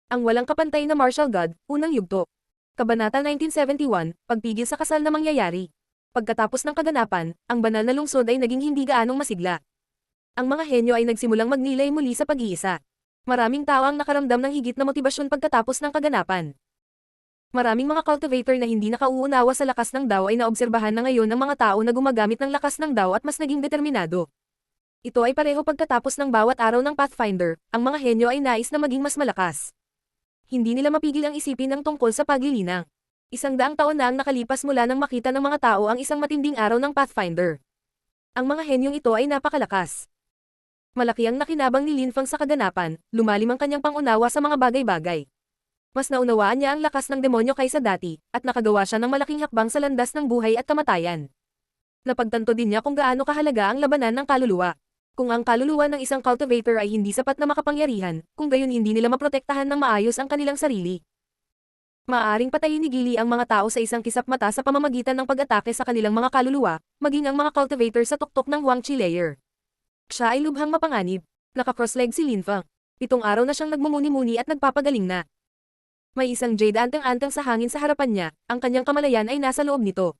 Ang walang kapantay na martial god, unang yugto. Kabanata 1971, pagpigil sa kasal na mangyayari. Pagkatapos ng kaganapan, ang banal na lungsod ay naging hindi gaanong masigla. Ang mga henyo ay nagsimulang magnilay muli sa pag-iisa. Maraming tao ang nakaramdam ng higit na motibasyon pagkatapos ng kaganapan. Maraming mga cultivator na hindi nakauunawa sa lakas ng Dao ay naobserbahan na ngayon ang mga tao na gumagamit ng lakas ng Dao at mas naging determinado. Ito ay pareho pagkatapos ng bawat araw ng Pathfinder, ang mga henyo ay nais na maging mas malakas. Hindi nila mapigil ang isipin ng tungkol sa paglilinang. 100 taon na ang nakalipas mula nang makita ng mga tao ang isang matinding araw ng Pathfinder. Ang mga henyong ito ay napakalakas. Malaki ang nakinabang ni Linfang sa kaganapan, lumalim ang kanyang pangunawa sa mga bagay-bagay. Mas naunawaan niya ang lakas ng demonyo kaysa dati, at nakagawa siya ng malaking hakbang sa landas ng buhay at kamatayan. Napagtanto din niya kung gaano kahalaga ang labanan ng kaluluwa. Kung ang kaluluwa ng isang cultivator ay hindi sapat na makapangyarihan, kung gayon hindi nila maprotektahan ng maayos ang kanilang sarili. Maaaring patayin ni Gili ang mga tao sa isang kisap mata sa pamamagitan ng pag-atake sa kanilang mga kaluluwa, maging ang mga cultivator sa tuktok ng Huangqi layer. Siya ay lubhang mapanganib. Naka-cross-leg si Linfang. 7 araw na siyang nagmumuni-muni at nagpapagaling na. May isang jade anteng-anteng sa hangin sa harapan niya, ang kanyang kamalayan ay nasa loob nito.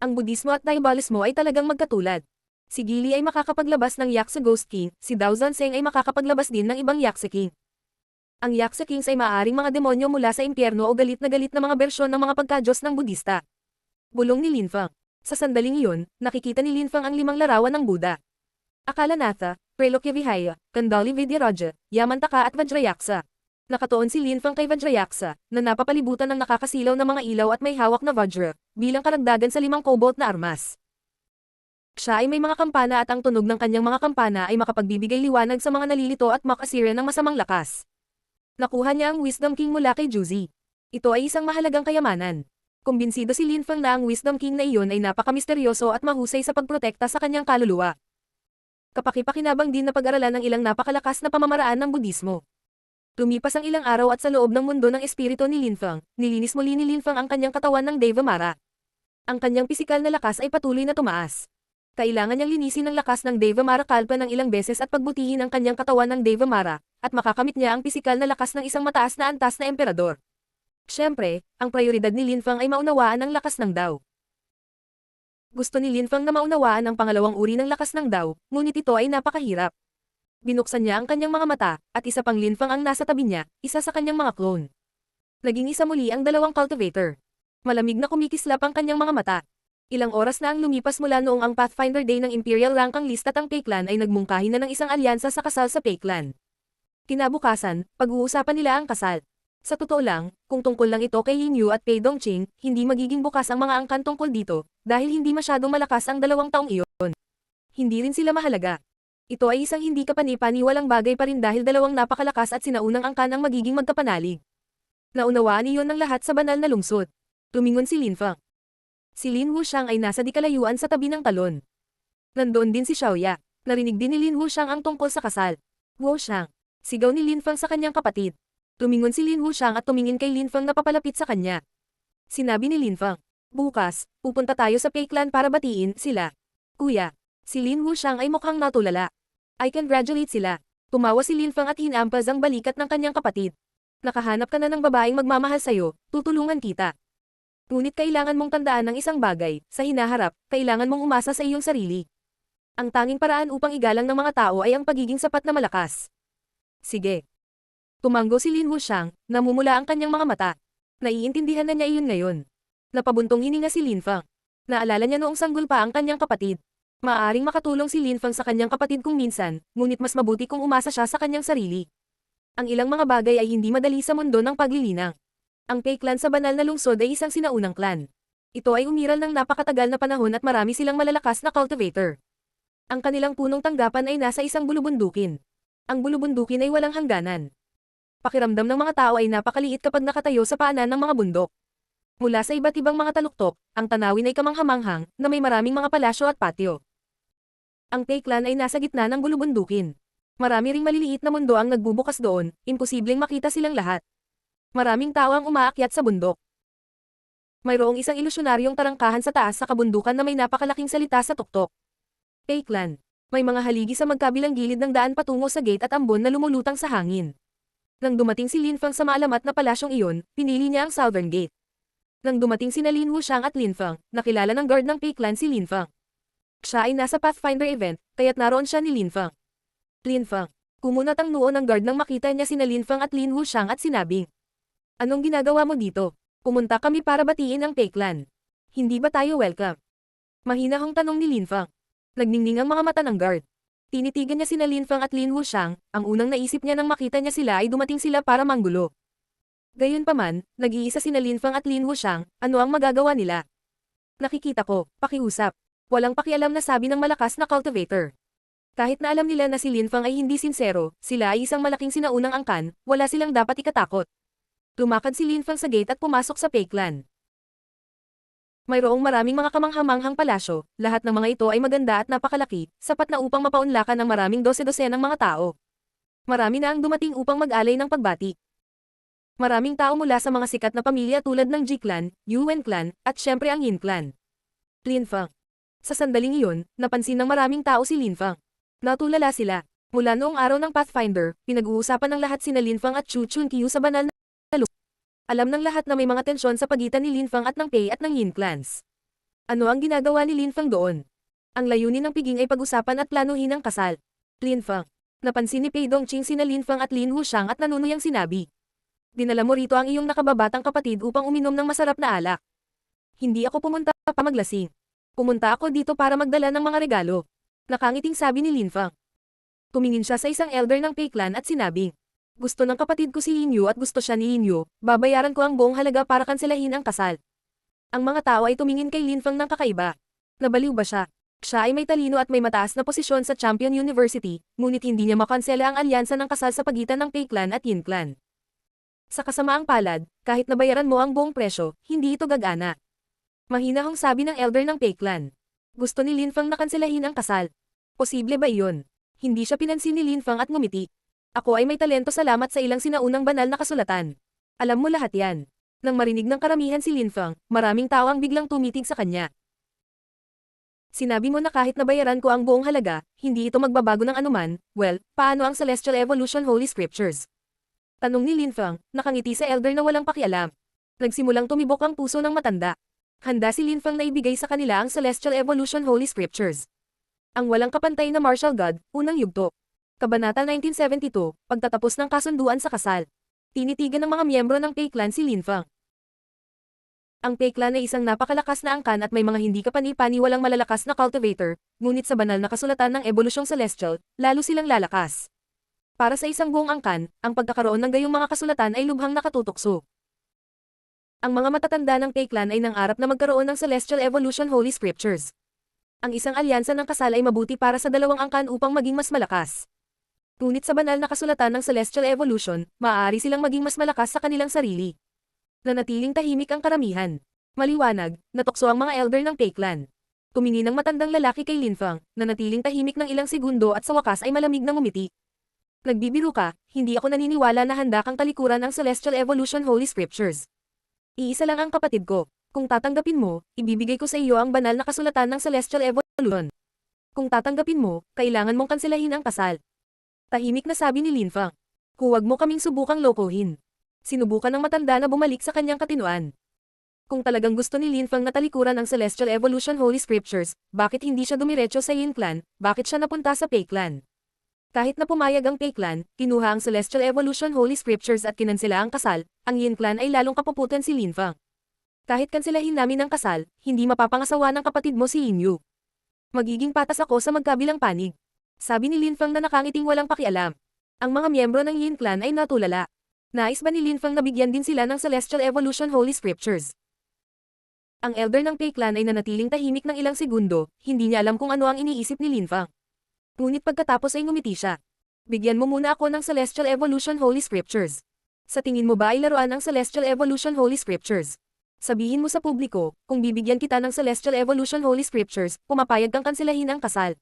Ang Budismo at Diabolismo ay talagang magkatulad. Si Gili ay makakapaglabas ng Yakse Ghost King, si Dao Zanseng ay makakapaglabas din ng ibang Yakse King. Ang Yakse Kings ay maaaring mga demonyo mula sa impyerno o galit na mga bersyon ng mga pagkadyos ng Budista. Bulong ni Linfang. Sa sandaling iyon, nakikita ni Linfang ang 5 larawan ng Buddha. Akalanatha, Prelokyavihaya, Kandali Vidyaraja, Yamantaka at Vajrayaksa. Nakatuon si Linfang kay Vajrayaksa, na napapalibutan ng nakakasilaw na mga ilaw at may hawak na Vajra, bilang karagdagan sa 5 cobalt na armas. Siya ay may mga kampana at ang tunog ng kanyang mga kampana ay makapagbibigay liwanag sa mga nalilito at makasira ng masamang lakas. Nakuha niya ang Wisdom King mula kay Juzi. Ito ay isang mahalagang kayamanan. Kumbinsido si Linfang na ang Wisdom King na iyon ay napakamisteryoso at mahusay sa pagprotekta sa kanyang kaluluwa. Kapakipakinabang din na pag-aralan ng ilang napakalakas na pamamaraan ng Budismo. Lumipas ang ilang araw at sa loob ng mundo ng espiritu ni Linfang, nilinis muli ni Linfang ang kanyang katawan ng Devamara. Ang kanyang pisikal na lakas ay patuloy na tumaas. Kailangan niyang linisin ang lakas ng Devamara Kalpa ng ilang beses at pagbutihin ang kanyang katawan ng Devamara, at makakamit niya ang pisikal na lakas ng isang mataas na antas na emperador. Siyempre, ang prioridad ni Linfang ay maunawaan ang lakas ng Dao. Gusto ni Linfang na maunawaan ang pangalawang uri ng lakas ng Dao, ngunit ito ay napakahirap. Binuksan niya ang kanyang mga mata, at isa pang Linfang ang nasa tabi niya, isa sa kanyang mga clone. Naging isa muli ang dalawang cultivator. Malamig na kumikislap ang kanyang mga mata. Ilang oras na ang lumipas mula noong ang Pathfinder Day ng Imperial Rankang List at ang Peiklan ay nagmungkahi na ng isang alyansa sa kasal sa Peiklan. Kinabukasan, pag-uusapan nila ang kasal. Sa totoo lang, kung tungkol lang ito kay Yin Yu at kay Dongqing, hindi magiging bukas ang mga angkan tungkol dito, dahil hindi masyadong malakas ang 2 taong iyon. Hindi rin sila mahalaga. Ito ay isang hindi kapani-paniwalang bagay pa rin dahil 2 napakalakas at sinaunang angkan ang magiging magkapanalig. Naunawaan iyon ng lahat sa banal na lungsod. Tumingon si Linfang. Si Lin Wuxiang ay nasa di kalayuan sa tabi ng talon. Nandoon din si Xiaoya. Narinig din ni Lin Wuxiang ang tungkol sa kasal. Wuxiang. Sigaw ni Linfang sa kanyang kapatid. Tumingon si Lin Wuxiang at tumingin kay Linfang na papalapit sa kanya. Sinabi ni Linfang. Bukas, pupunta tayo sa Peiklan para batiin sila. Kuya. Si Lin Wuxiang ay mukhang natulala. I congratulate sila. Tumawa si Linfang at hinampaz ang balikat ng kanyang kapatid. Nakahanap ka na ng babaeng magmamahal sayo, tutulungan kita. Ngunit kailangan mong tandaan ng isang bagay, sa hinaharap, kailangan mong umasa sa iyong sarili. Ang tanging paraan upang igalang ng mga tao ay ang pagiging sapat na malakas. Sige. Tumanggo si Lin Wuxiang, namumula ang kanyang mga mata. Naiintindihan na niya iyon ngayon. Napabuntong hininga si Linfang. Naalala niya noong sanggol pa ang kanyang kapatid. Maaaring makatulong si Linfang sa kanyang kapatid kung minsan, ngunit mas mabuti kung umasa siya sa kanyang sarili. Ang ilang mga bagay ay hindi madali sa mundo ng paglilinang. Ang Peiklan sa banal na lungsod ay isang sinaunang clan. Ito ay umiral ng napakatagal na panahon at marami silang malalakas na cultivator. Ang kanilang punong tanggapan ay nasa isang bulubundukin. Ang bulubundukin ay walang hangganan. Pakiramdam ng mga tao ay napakaliit kapag nakatayo sa paanan ng mga bundok. Mula sa iba't ibang mga taluktok, ang tanawin ay kamanghamanghang na may maraming mga palasyo at patio. Ang Peiklan ay nasa gitna ng bulubundukin. Marami ring maliliit na mundo ang nagbubukas doon, imposibleng makita silang lahat. Maraming tao ang umaakyat sa bundok. Mayroong isang ilusyonaryong tarangkahan sa taas sa kabundukan na may napakalaking salita sa tuktok. Peiklan. May mga haligi sa magkabilang gilid ng daan patungo sa gate at ambon na lumulutang sa hangin. Nang dumating si Lin Feng sa maalamat na palasyong iyon, pinili niya ang Southern Gate. Nang dumating sina Lin Wuxiang at Lin Feng, nakilala ng guard ng Pei Clan si Lin Feng. Siya ay nasa Pathfinder event, kaya't naroon siya ni Lin Feng. Lin Feng. Kumunat ang noo ng guard nang makita niya sina Lin Feng at Lin Wuxiang at sinabing, "Anong ginagawa mo dito? Pumunta kami para batiin ang Pei Clan. Hindi ba tayo welcome?" Mahinahong tanong ni Lin Feng. Nagningning ang mga mata ng guard. Tinitigan niya sina Lin Feng at Lin Wuxiang, ang unang naisip niya nang makita niya sila ay dumating sila para manggulo. Gayunpaman, nag-iisa sina Lin Feng at Lin Wuxiang, ano ang magagawa nila? "Nakikita ko, pakiusap." Walang pakialam na sabi ng malakas na cultivator. Kahit na alam nila na si Lin Feng ay hindi sinsero, sila ay isang malaking sinaunang angkan, wala silang dapat ikatakot. Lumakad si Lin Feng sa gate at pumasok sa Pei Clan. Mayroong maraming mga kamanghamanghang palasyo, lahat ng mga ito ay maganda at napakalaki, sapat na upang mapaunlakan ang maraming dose-dosenang mga tao. Marami na ang dumating upang mag-alay ng pagbati. Maraming tao mula sa mga sikat na pamilya tulad ng Ji Clan, Yuan Clan, at syempre ang Yin Clan. Lin Feng. Sa sandaling iyon, napansin ng maraming tao si Lin Feng. Natulala sila. Mula noong araw ng Pathfinder, pinag-uusapan ng lahat sina Lin Feng at Chu Chunqiu sa banal na lupa. Alam ng lahat na may mga tensyon sa pagitan ni Lin Feng at ng Pei at ng Yin clans. Ano ang ginagawa ni Lin Feng doon? Ang layunin ng piging ay pag-usapan at planuhin ang kasal. Lin Feng. Napansin ni Pei Dongqing sina Lin Feng at Lin Wuxiang at nanunuyang sinabi, "Dinala mo rito ang iyong nakababatang kapatid upang uminom ng masarap na alak." "Hindi ako pumunta pa maglasing. Pumunta ako dito para magdala ng mga regalo." Nakangiting sabi ni Lin Feng. Tumingin siya sa isang elder ng Pei Clan at sinabing, "Gusto ng kapatid ko si Yin Yu at gusto siya ni Yin Yu, babayaran ko ang buong halaga para kanselahin ang kasal." Ang mga tao ay tumingin kay Lin Feng ng kakaiba. Nabaliw ba siya? Siya ay may talino at may mataas na posisyon sa Champion University, ngunit hindi niya makansela ang alyansa ng kasal sa pagitan ng Pei Clan at Yin Clan. Sa kasamaang palad, kahit nabayaran mo ang buong presyo, hindi ito gagana. Mahinahong sabi ng elder ng Pei Clan. Gusto ni Lin Feng na kanselahin ang kasal. Posible ba iyon? Hindi siya pinansin ni Lin Feng at ngumiti. "Ako ay may talento salamat sa ilang sinaunang banal na kasulatan. Alam mo lahat yan." Nang marinig ng karamihan si Lin Feng, maraming tao ang biglang tumitig sa kanya. "Sinabi mo na kahit nabayaran ko ang buong halaga, hindi ito magbabago ng anuman, well, paano ang Celestial Evolution Holy Scriptures?" Tanong ni Lin Feng, nakangiti sa elder na walang pakialam. Nagsimulang tumibok ang puso ng matanda. Handa si Lin Feng na ibigay sa kanila ang Celestial Evolution Holy Scriptures. Ang walang kapantay na martial god, unang yugto. Kabanata 1972, pagtatapos ng kasunduan sa kasal. Tinitigan ng mga miyembro ng Pei Clan si Lin Feng. Ang Pei Clan ay isang napakalakas na angkan at may mga hindi kapani-paniwalang malalakas na cultivator, ngunit sa banal na kasulatan ng Ebolusyong Celestial, lalo silang lalakas. Para sa isang buong angkan, ang pagkakaroon ng gayong mga kasulatan ay lubhang nakatutukso. Ang mga matatanda ng Pei Clan ay nangarap na magkaroon ng Celestial Evolution Holy Scriptures. Ang isang alyansa ng kasal ay mabuti para sa dalawang angkan upang maging mas malakas. Ngunit sa banal na kasulatan ng Celestial Evolution, maaari silang maging mas malakas sa kanilang sarili. Nanatiling tahimik ang karamihan. Maliwanag, natukso ang mga elder ng Pei Clan. Tumingin ang matandang lalaki kay Lin Feng, nanatiling tahimik ng ilang segundo at sa wakas ay malamig na ngumiti. "Nagbibiro ka, hindi ako naniniwala na handa kang talikuran ang Celestial Evolution Holy Scriptures. Iisa lang ang kapatid ko. Kung tatanggapin mo, ibibigay ko sa iyo ang banal na kasulatan ng Celestial Evolution. Kung tatanggapin mo, kailangan mong kanselahin ang kasal." Tahimik na sabi ni Lin Feng. "Huwag mo kaming subukang lokohin." Sinubukan ng matanda na bumalik sa kanyang katinuan. Kung talagang gusto ni Lin Feng na talikuran ang Celestial Evolution Holy Scriptures, bakit hindi siya dumiretso sa Yin Clan, bakit siya napunta sa Pei Clan? Kahit na pumayag ang Pei Clan, kinuha ang Celestial Evolution Holy Scriptures at kinansela ang kasal, ang Yin Clan ay lalong kapuputan si Lin Feng. "Kahit kanselahin namin ang kasal, hindi mapapangasawa ng kapatid mo si Yin Yu. Magiging patas ako sa magkabilang panig." Sabi ni Lin Feng na nakangiting walang pakialam. Ang mga miyembro ng Yin Clan ay natulala. Nais ba ni Lin Feng na bigyan din sila ng Celestial Evolution Holy Scriptures? Ang elder ng Pei Clan ay nanatiling tahimik ng ilang segundo, hindi niya alam kung ano ang iniisip ni Lin Feng. Ngunit pagkatapos ay ngumiti siya. "Bigyan mo muna ako ng Celestial Evolution Holy Scriptures. Sa tingin mo ba ay laruan ang Celestial Evolution Holy Scriptures? Sabihin mo sa publiko, kung bibigyan kita ng Celestial Evolution Holy Scriptures, pumapayag kang kanselahin ang kasal."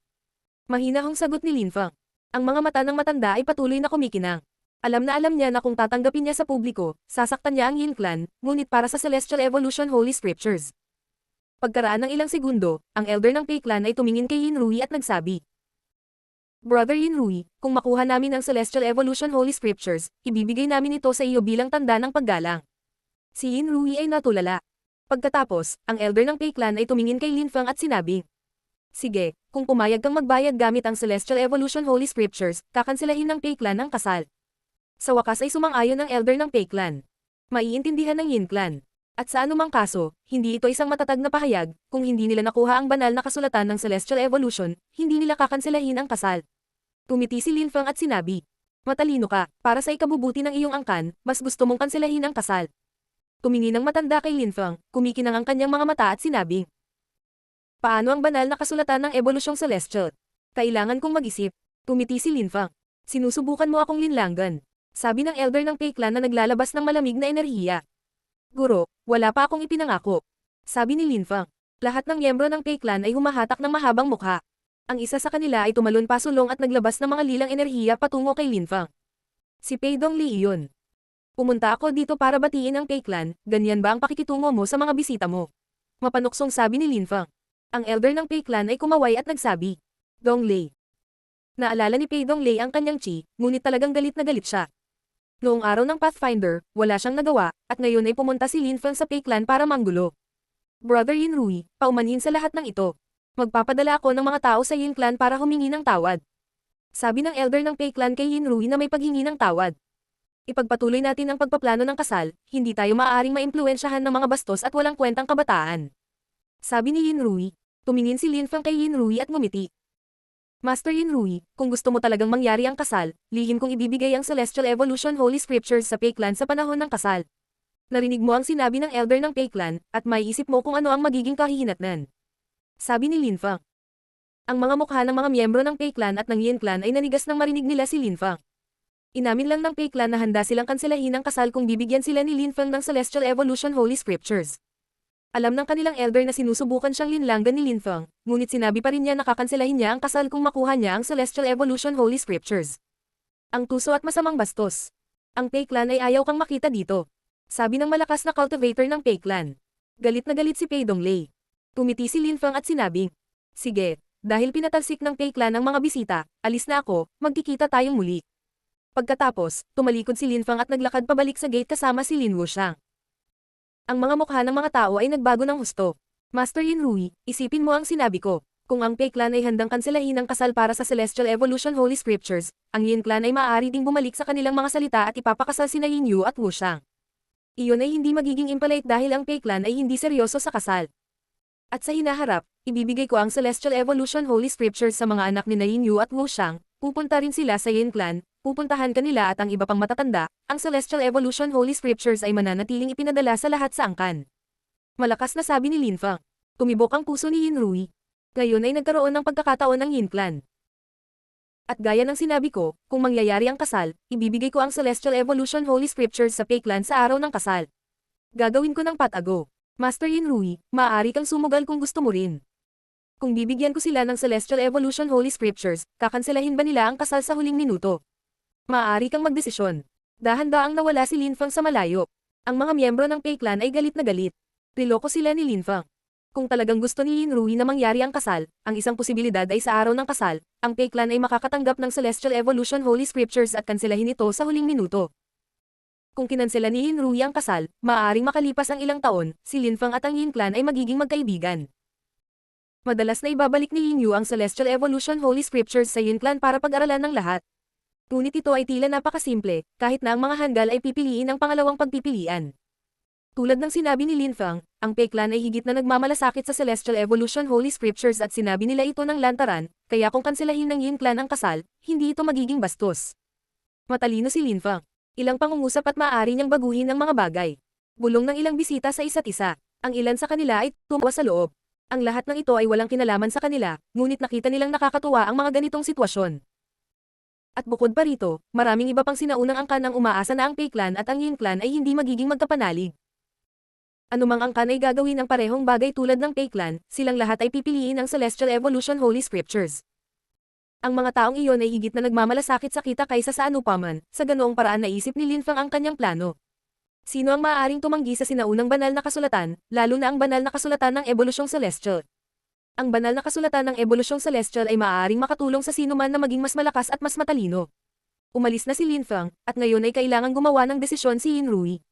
Mahinahong sagot ni Lin Feng. Ang mga mata ng matanda ay patuloy na kumikinang. Alam niya na kung tatanggapin niya sa publiko, sasaktan niya ang Yin Clan, ngunit para sa Celestial Evolution Holy Scriptures. Pagkaraan ng ilang segundo, ang elder ng Pei Clan ay tumingin kay Yin Rui at nagsabi, Brother Yinrui, kung makuha namin ang Celestial Evolution Holy Scriptures, ibibigay namin ito sa iyo bilang tanda ng paggalang. Si Yinrui ay natulala. Pagkatapos, ang elder ng Pei Clan ay tumingin kay Lin Feng at sinabing, sige, kung pumayag kang magbayad gamit ang Celestial Evolution Holy Scriptures, kakanselahin ng Pei Clan ang kasal. Sa wakas ay sumang-ayon ang elder ng Pei Clan. Maiintindihan ng Yin Clan. At sa anumang kaso, hindi ito isang matatag na pahayag, kung hindi nila nakuha ang banal na kasulatan ng Celestial Evolution, hindi nila kakanselahin ang kasal. Tumiti si Lin Feng at sinabi, matalino ka, para sa ikabubuti ng iyong angkan, mas gusto mong kanselahin ang kasal. Tumingin ang matanda kay Lin Feng, kumikinang ang kanyang mga mata at sinabi, paano ang banal na kasulatan ng Ebolusyong Celestial? Kailangan kong mag-isip. Tumiti si Lin Feng. Sinusubukan mo akong linlangan. Sabi ng elder ng Pei Clan na naglalabas ng malamig na enerhiya. Guro, wala pa akong ipinangako. Sabi ni Lin Feng. Lahat ng miyembro ng Pei Clan ay humahatak ng mahabang mukha. Ang isa sa kanila ay tumalon pasulong at naglabas ng mga lilang enerhiya patungo kay Lin Feng. Si Pei Dongli iyon. Pumunta ako dito para batiin ang Pei Clan, ganyan ba ang pakikitungo mo sa mga bisita mo? Mapanuksong sabi ni Lin Feng. Ang elder ng Pei Clan ay kumaway at nagsabi, Donglei. Naalala ni Pei Donglei ang kanyang chi, ngunit talagang galit na galit siya. Noong araw ng Pathfinder, wala siyang nagawa, at ngayon ay pumunta si Lin Feng sa Pei Clan para manggulo. Brother Yinrui, paumanhin sa lahat ng ito. Magpapadala ako ng mga tao sa Yin Clan para humingi ng tawad. Sabi ng elder ng Pei Clan kay Yinrui na may paghingi ng tawad. Ipagpatuloy natin ang pagpaplano ng kasal, hindi tayo maaaring maimpluwensyahan ng mga bastos at walang kwentang kabataan. Sabi ni Yinrui. Tumingin si Lin Feng kay Yinrui at ngumiti. Master Yinrui, kung gusto mo talagang mangyari ang kasal, lihim kong ibibigay ang Celestial Evolution Holy Scriptures sa Pei Clan sa panahon ng kasal. Narinig mo ang sinabi ng elder ng Pei Clan, at maiisip mo kung ano ang magiging kahihinatnan. Sabi ni Lin Feng. Ang mga mukha ng mga miyembro ng Pei Clan at ng Yin Clan ay nanigas nang marinig nila si Lin Feng. Inamin lang ng Pei Clan na handa silang kanselahin ang kasal kung bibigyan sila ni Lin Feng ng Celestial Evolution Holy Scriptures. Alam ng kanilang elder na sinusubukan siyang linlangan ni Lin Feng, ngunit sinabi pa rin niya na kakanselahin niya ang kasal kung makuha niya ang Celestial Evolution Holy Scriptures. Ang tuso at masamang bastos. Ang Pei Clan ay ayaw kang makita dito. Sabi ng malakas na cultivator ng Pei Clan. Galit na galit si Pei Donglei. Tumiti si Lin Feng at sinabing, sige, dahil pinatalsik ng Pei Clan ang mga bisita, alis na ako, magkikita tayong muli. Pagkatapos, tumalikod si Lin Feng at naglakad pabalik sa gate kasama si Lin Wuxiang. Ang mga mukha ng mga tao ay nagbago ng husto. Master Yinrui, isipin mo ang sinabi ko. Kung ang Pei Clan ay handang kanselahin ang kasal para sa Celestial Evolution Holy Scriptures, ang Yin Clan ay maaari ding bumalik sa kanilang mga salita at ipapakasal sina Yin Yu at Wuxiang. Iyon ay hindi magiging impolite dahil ang Pei Clan ay hindi seryoso sa kasal. At sa hinaharap, ibibigay ko ang Celestial Evolution Holy Scriptures sa mga anak ni Yin Yu at Wuxiang, pupunta rin sila sa Yin Clan, pupuntahan kanila at ang iba pang matatanda, ang Celestial Evolution Holy Scriptures ay mananatiling ipinadala sa lahat sa angkan. Malakas na sabi ni Lin Feng. Tumibok ang puso ni Yinrui. Ngayon ay nagkaroon ng pagkakataon ng Yin Clan. At gaya ng sinabi ko, kung mangyayari ang kasal, ibibigay ko ang Celestial Evolution Holy Scriptures sa Pei Clan sa araw ng kasal. Gagawin ko ng patago. Master Yinrui, maaari kang sumugal kung gusto mo rin. Kung bibigyan ko sila ng Celestial Evolution Holy Scriptures, kakanselahin ba nila ang kasal sa huling minuto? Maaari kang magdesisyon. Dahan-daang nawala si Lin Feng sa malayo. Ang mga miyembro ng Pei Clan ay galit na galit. Niloko sila ni Lin Feng. Kung talagang gusto ni Yinrui na mangyari ang kasal, ang isang posibilidad ay sa araw ng kasal, ang Pei Clan ay makakatanggap ng Celestial Evolution Holy Scriptures at kanselahin ito sa huling minuto. Kung kinansela ni Yinrui ang kasal, maaaring makalipas ang ilang taon, si Lin Feng at ang Yin Clan ay magiging magkaibigan. Madalas na ibabalik ni Yin Yu ang Celestial Evolution Holy Scriptures sa Yin Clan para pag-aralan ng lahat. Ngunit ito ay tila napakasimple, kahit na ang mga hanggal ay pipiliin ang pangalawang pagpipilian. Tulad ng sinabi ni Lin Feng, ang Pei Clan ay higit na nagmamalasakit sa Celestial Evolution Holy Scriptures at sinabi nila ito ng lantaran, kaya kung kanselahin ng Yin Clan ang kasal, hindi ito magiging bastos. Matalino si Lin Feng. Ilang pangungusap at maaari niyang baguhin ang mga bagay. Bulong ng ilang bisita sa isa't isa. Ang ilan sa kanila ay tumawa sa loob. Ang lahat ng ito ay walang kinalaman sa kanila, ngunit nakita nilang nakakatuwa ang mga ganitong sitwasyon. At bukod pa rito, maraming iba pang sinaunang angkan ang umaasa na ang Pei Clan at ang Yin Clan ay hindi magiging magkapanalig. Anumang angkan ay gagawin ang parehong bagay tulad ng Pei Clan, silang lahat ay pipiliin ang Celestial Evolution Holy Scriptures. Ang mga taong iyon ay higit na nagmamalasakit sa kita kaysa sa anupaman, sa ganoong paraan naisip ni Lin Feng ang kanyang plano. Sino ang maaaring tumanggi sa sinaunang banal na kasulatan, lalo na ang banal na kasulatan ng Ebolusyong Celestial? Ang banal na kasulatan ng ebolusyong celestial ay maaaring makatulong sa sinuman na maging mas malakas at mas matalino. Umalis na si Lin Feng, at ngayon ay kailangang gumawa ng desisyon si Yin Rui.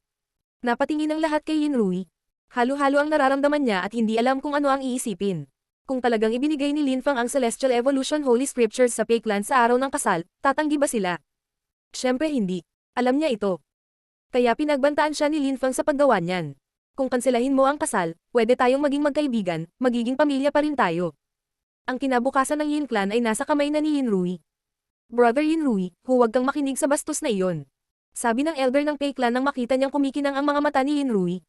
Napatingin ang lahat kay Yin Rui. Halo-halo ang nararamdaman niya at hindi alam kung ano ang iisipin. Kung talagang ibinigay ni Lin Feng ang Celestial Evolution Holy Scriptures sa Fake Clan sa araw ng kasal, tatanggi ba sila? Siyempre hindi. Alam niya ito. Kaya pinagbantaan siya ni Lin Feng sa paggawa niyan. Kung kanselahin mo ang kasal, pwede tayong maging magkaibigan, magiging pamilya pa rin tayo. Ang kinabukasan ng Yin Clan ay nasa kamay na ni Yin Rui. Brother Yin Rui, huwag kang makinig sa bastos na iyon. Sabi ng elder ng Pei Clan nang makita niyang kumikinang ang mga mata ni Yin Rui.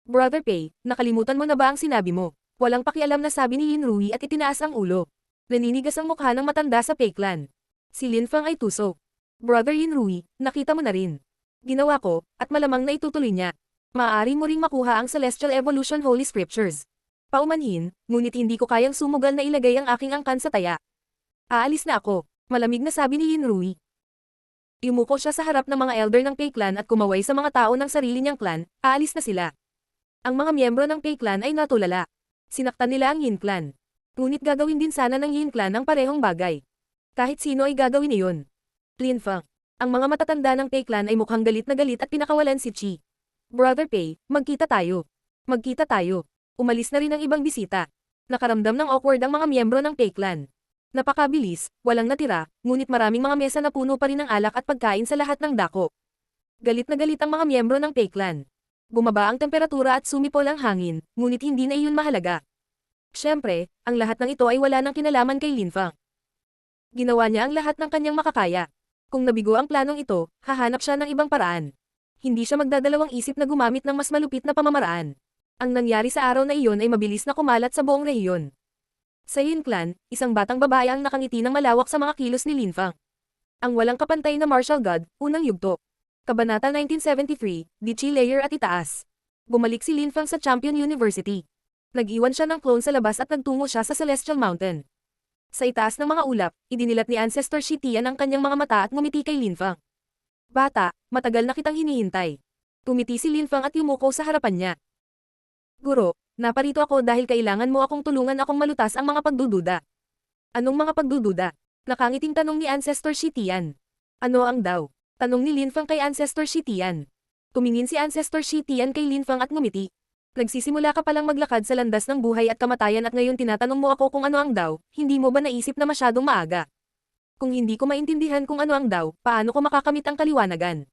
Brother Pei, nakalimutan mo na ba ang sinabi mo? Walang pakialam na sabi ni Yin Rui at itinaas ang ulo. Naninigas ang mukha ng matanda sa Pei Clan. Si Lin Feng ay tuso. Brother Yin Rui, nakita mo na rin. Ginawa ko, at malamang na itutuloy niya. Maaari mo ring makuha ang Celestial Evolution Holy Scriptures. Paumanhin, ngunit hindi ko kayang sumugal na ilagay ang aking angkan sa taya. Aalis na ako, malamig na sabi ni Yin Rui. Yumuko siya sa harap ng mga elder ng Pei Clan at kumaway sa mga tao ng sarili niyang clan, aalis na sila. Ang mga miyembro ng Pei Clan ay natulala. Sinaktan nila ang Yin Clan. Ngunit gagawin din sana ng Yin Clan ang parehong bagay. Kahit sino ay gagawin iyon. Lin Feng. Ang mga matatanda ng Pei Clan ay mukhang galit na galit at pinakawalan si Chi. Brother Pei, magkita tayo. Magkita tayo. Umalis na rin ang ibang bisita. Nakaramdam ng awkward ang mga miyembro ng Pei Clan. Napakabilis, walang natira, ngunit maraming mga mesa na puno pa rin ng alak at pagkain sa lahat ng dako. Galit na galit ang mga miyembro ng Pei Clan. Bumaba ang temperatura at sumipol ang hangin, ngunit hindi na iyon mahalaga. Siyempre, ang lahat ng ito ay wala nang kinalaman kay Lin Feng. Ginawa niya ang lahat ng kanyang makakaya. Kung nabigo ang planong ito, hahanap siya ng ibang paraan. Hindi siya magdadalawang isip na gumamit ng mas malupit na pamamaraan. Ang nangyari sa araw na iyon ay mabilis na kumalat sa buong rehiyon. Sa Yin Clan, isang batang babae ang nakangiti ng malawak sa mga kilos ni Lin Feng. Ang walang kapantay na martial god, unang yugto. Kabanata 1973, Dichi Layer at itaas. Bumalik si Lin Feng sa Champion University. Nag-iwan siya ng clone sa labas at nagtungo siya sa Celestial Mountain. Sa itaas ng mga ulap, idinilat ni Ancestor Shi Tian ang kanyang mga mata at ngumiti kay Lin Feng. Bata, matagal na kitang hinihintay. Tumiti si Lin Feng at yumuko sa harapan niya. Guro, naparito ako dahil kailangan mo akong tulungan akong malutas ang mga pagdududa. Anong mga pagdududa? Nakangiting tanong ni Ancestor Shi Tian. Ano ang daw? Tanong ni Lin Feng kay Ancestor Shi Tian. Tumingin si Ancestor Shi Tian kay Lin Feng at ngumiti. Nagsisimula ka palang maglakad sa landas ng buhay at kamatayan at ngayon tinatanong mo ako kung ano ang daw, hindi mo ba naisip na masyadong maaga? Kung hindi ko maintindihan kung ano ang daw, paano ko makakamit ang kaliwanagan?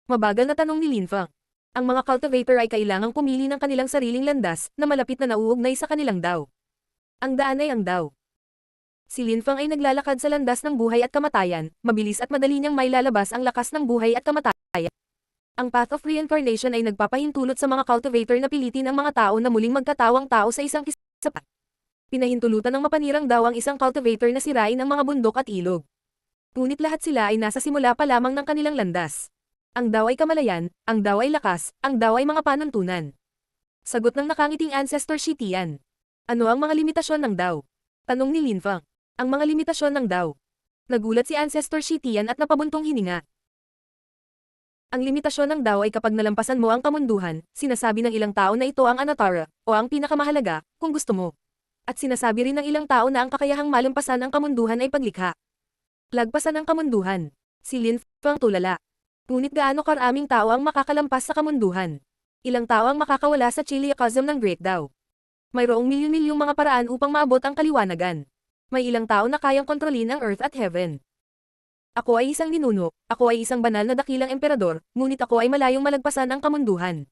Mabagal na tanong ni Lin Feng. Ang mga cultivator ay kailangang pumili ng kanilang sariling landas na malapit na nauugnay sa kanilang daw. Ang daan ay ang daw. Si Lin Feng ay naglalakad sa landas ng buhay at kamatayan, mabilis at madali niyang mailalabas ang lakas ng buhay at kamatayan. Ang Path of Reincarnation ay nagpapahintulot sa mga cultivator na pilitin ang mga tao na muling magkatawang tao sa isang kisapa. Pinahintulutan ng mapanirang daw ang isang cultivator na sirain ang mga bundok at ilog. Ngunit lahat sila ay nasa simula pa lamang ng kanilang landas. Ang daw ay kamalayan, ang daw ay lakas, ang daw ay mga panuntunan. Sagot ng nakangiting Ancestor Shi Tian. Ano ang mga limitasyon ng daw? Tanong ni Lin Feng. Ang mga limitasyon ng daw. Nagulat si Ancestor Shi Tian at napabuntong hininga. Ang limitasyon ng daw ay kapag nalampasan mo ang kamunduhan, sinasabi ng ilang tao na ito ang Anatara, o ang pinakamahalaga, kung gusto mo. At sinasabi rin ng ilang tao na ang kakayahang malampasan ang kamunduhan ay paglikha. Lagpasan ang kamunduhan. Si Lin Feng tulala. Ngunit gaano karaming tao ang makakalampas sa kamunduhan? Ilang tao ang makakawala sa Chiliacosm ng Great Daw? Mayroong milyon-milyong mga paraan upang maabot ang kaliwanagan. May ilang tao na kayang kontrolin ang Earth at Heaven. Ako ay isang ninuno, ako ay isang banal na dakilang emperador, ngunit ako ay malayong malagpasan ang kamunduhan.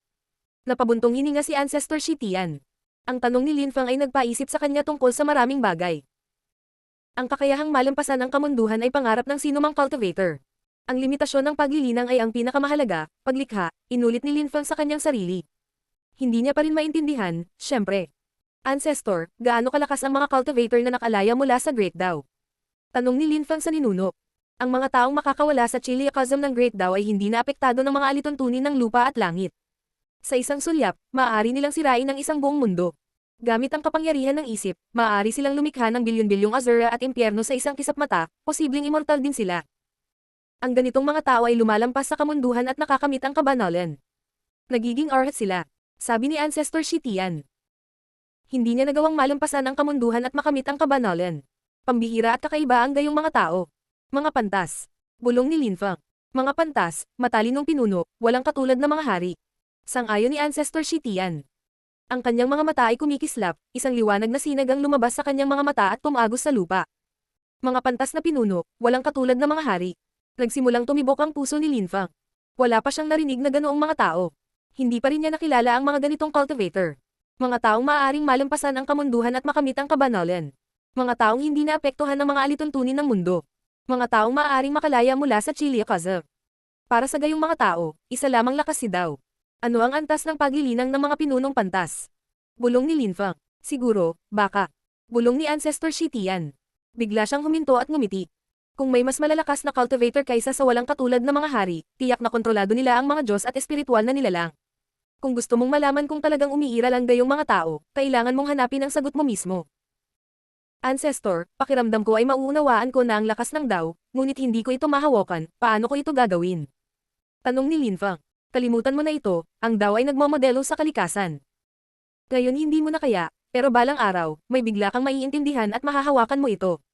Napabuntong hininga si Ancestor Shi Tian. Ang tanong ni Lin Feng ay nagpaisip sa kanya tungkol sa maraming bagay. Ang kakayahang malampasan ang kamunduhan ay pangarap ng sinumang cultivator. Ang limitasyon ng paglilinang ay ang pinakamahalaga, paglikha, inulit ni Lin Feng sa kanyang sarili. Hindi niya pa rin maintindihan, syempre. Ancestor, gaano kalakas ang mga cultivator na nakalaya mula sa Great Daw? Tanong ni Lin Feng sa ninuno. Ang mga taong makakawala sa Chiliacosm ng Great Daw ay hindi na apektado ng mga alituntunin ng lupa at langit. Sa isang sulyap, maaari nilang sirain ang isang buong mundo. Gamit ang kapangyarihan ng isip, maaari silang lumikha ng bilyon-bilyong azura at impyerno sa isang kisap mata, posibleng immortal din sila. Ang ganitong mga tao ay lumalampas sa kamunduhan at nakakamit ang kabanalan. Nagiging arhat sila, sabi ni Ancestor Shi Tian. Hindi niya nagawang malampasan ang kamunduhan at makamit ang kabanalan. Pambihira at kakaiba ang gayong mga tao. Mga pantas. Bulong ni Linfang. Mga pantas, matalinong pinuno, walang katulad na mga hari. Sang-ayon ni Ancestor Shitian. Ang kanyang mga mata ay kumikislap, isang liwanag na sinag ang lumabas sa kanyang mga mata at tumagos sa lupa. Mga pantas na pinuno, walang katulad na mga hari. Nagsimulang tumibok ang puso ni Linfang. Wala pa siyang narinig na ganoong mga tao. Hindi pa rin niya nakilala ang mga ganitong cultivator. Mga taong maaaring malampasan ang kamunduhan at makamit ang kabanalan. Mga taong hindi naapektuhan ng mga alituntunin ng mundo. Mga taong maaaring makalaya mula sa Chiliacaza. Para sa gayong mga tao, isa lamang lakas si Dao. Ano ang antas ng paglilinang ng mga pinunong pantas? Bulong ni Linfang. Siguro, baka. Bulong ni Ancestor Shitian. Bigla siyang huminto at ngumiti. Kung may mas malalakas na cultivator kaysa sa walang katulad na mga hari, tiyak na kontrolado nila ang mga Diyos at espiritual na nilalang. Kung gusto mong malaman kung talagang umiiral ang gayong mga tao, kailangan mong hanapin ang sagot mo mismo. Ancestor, pakiramdam ko ay mauunawaan ko na ang lakas ng Dao, ngunit hindi ko ito mahawakan, paano ko ito gagawin? Tanong ni Linfang. Kalimutan mo na ito, ang Dao ay nagmamodelo sa kalikasan. Ngayon hindi mo na kaya, pero balang araw, may bigla kang maiintindihan at mahahawakan mo ito.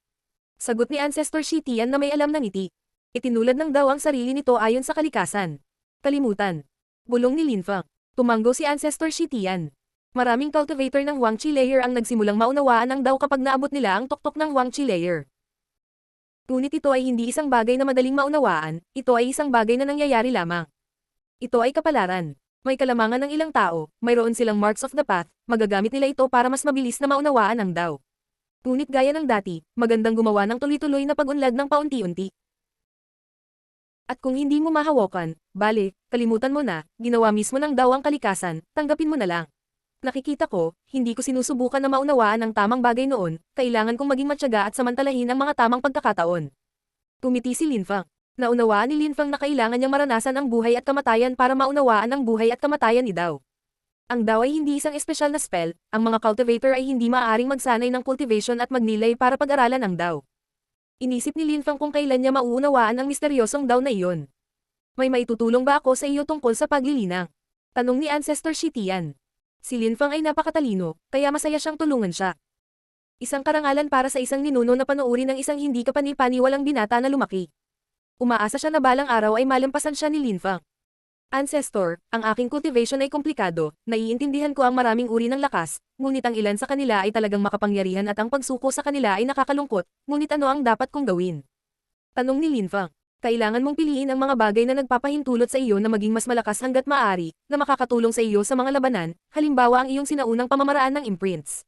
Sagot ni Ancestor Shitian na may alam ng ngiti. Itinulad ng Dao ang sarili nito ayon sa kalikasan. Kalimutan. Bulong ni Linfang. Tumanggo si Ancestor Shitian. Maraming cultivator ng Huangqi layer ang nagsimulang maunawaan ang Dao kapag naabot nila ang tuktok ng Huangqi layer. Ngunit ito ay hindi isang bagay na madaling maunawaan, ito ay isang bagay na nangyayari lamang. Ito ay kapalaran. May kalamangan ng ilang tao, mayroon silang marks of the path, magagamit nila ito para mas mabilis na maunawaan ang Dao. Ngunit gaya ng dati, magandang gumawa ng tuloy-tuloy na pag-unlad ng paunti-unti. At kung hindi mo mahawakan, bale, kalimutan mo na, ginawa mismo ng Dao ang kalikasan, tanggapin mo na lang. Nakikita ko, hindi ko sinusubukan na maunawaan ang tamang bagay noon, kailangan kong maging matyaga at samantalahin ang mga tamang pagkakataon. Tumiti si Linfang. Naunawaan ni Linfang na kailangan niyang maranasan ang buhay at kamatayan para maunawaan ang buhay at kamatayan ni Dao. Ang Dao ay hindi isang espesyal na spell, ang mga cultivator ay hindi maaaring magsanay ng cultivation at magnilay para pag-aralan ang Dao. Inisip ni Linfang kung kailan niya mauunawaan ang misteryosong Dao na iyon. May maitutulong ba ako sa iyo tungkol sa paglilinang? Tanong ni Ancestor Shitian. Si Linfang ay napakatalino, kaya masaya siyang tulungan siya. Isang karangalan para sa isang ninuno na panoorin ng isang hindi kapani-paniwalang binata na lumaki. Umaasa siya na balang araw ay malampasan siya ni Linfang. Ancestor, ang aking cultivation ay komplikado, naiintindihan ko ang maraming uri ng lakas, ngunit ang ilan sa kanila ay talagang makapangyarihan at ang pagsuko sa kanila ay nakakalungkot, ngunit ano ang dapat kong gawin? Tanong ni Linfang. Kailangan mong piliin ang mga bagay na nagpapahintulot sa iyo na maging mas malakas hanggat maaari, na makakatulong sa iyo sa mga labanan, halimbawa ang iyong sinaunang pamamaraan ng imprints.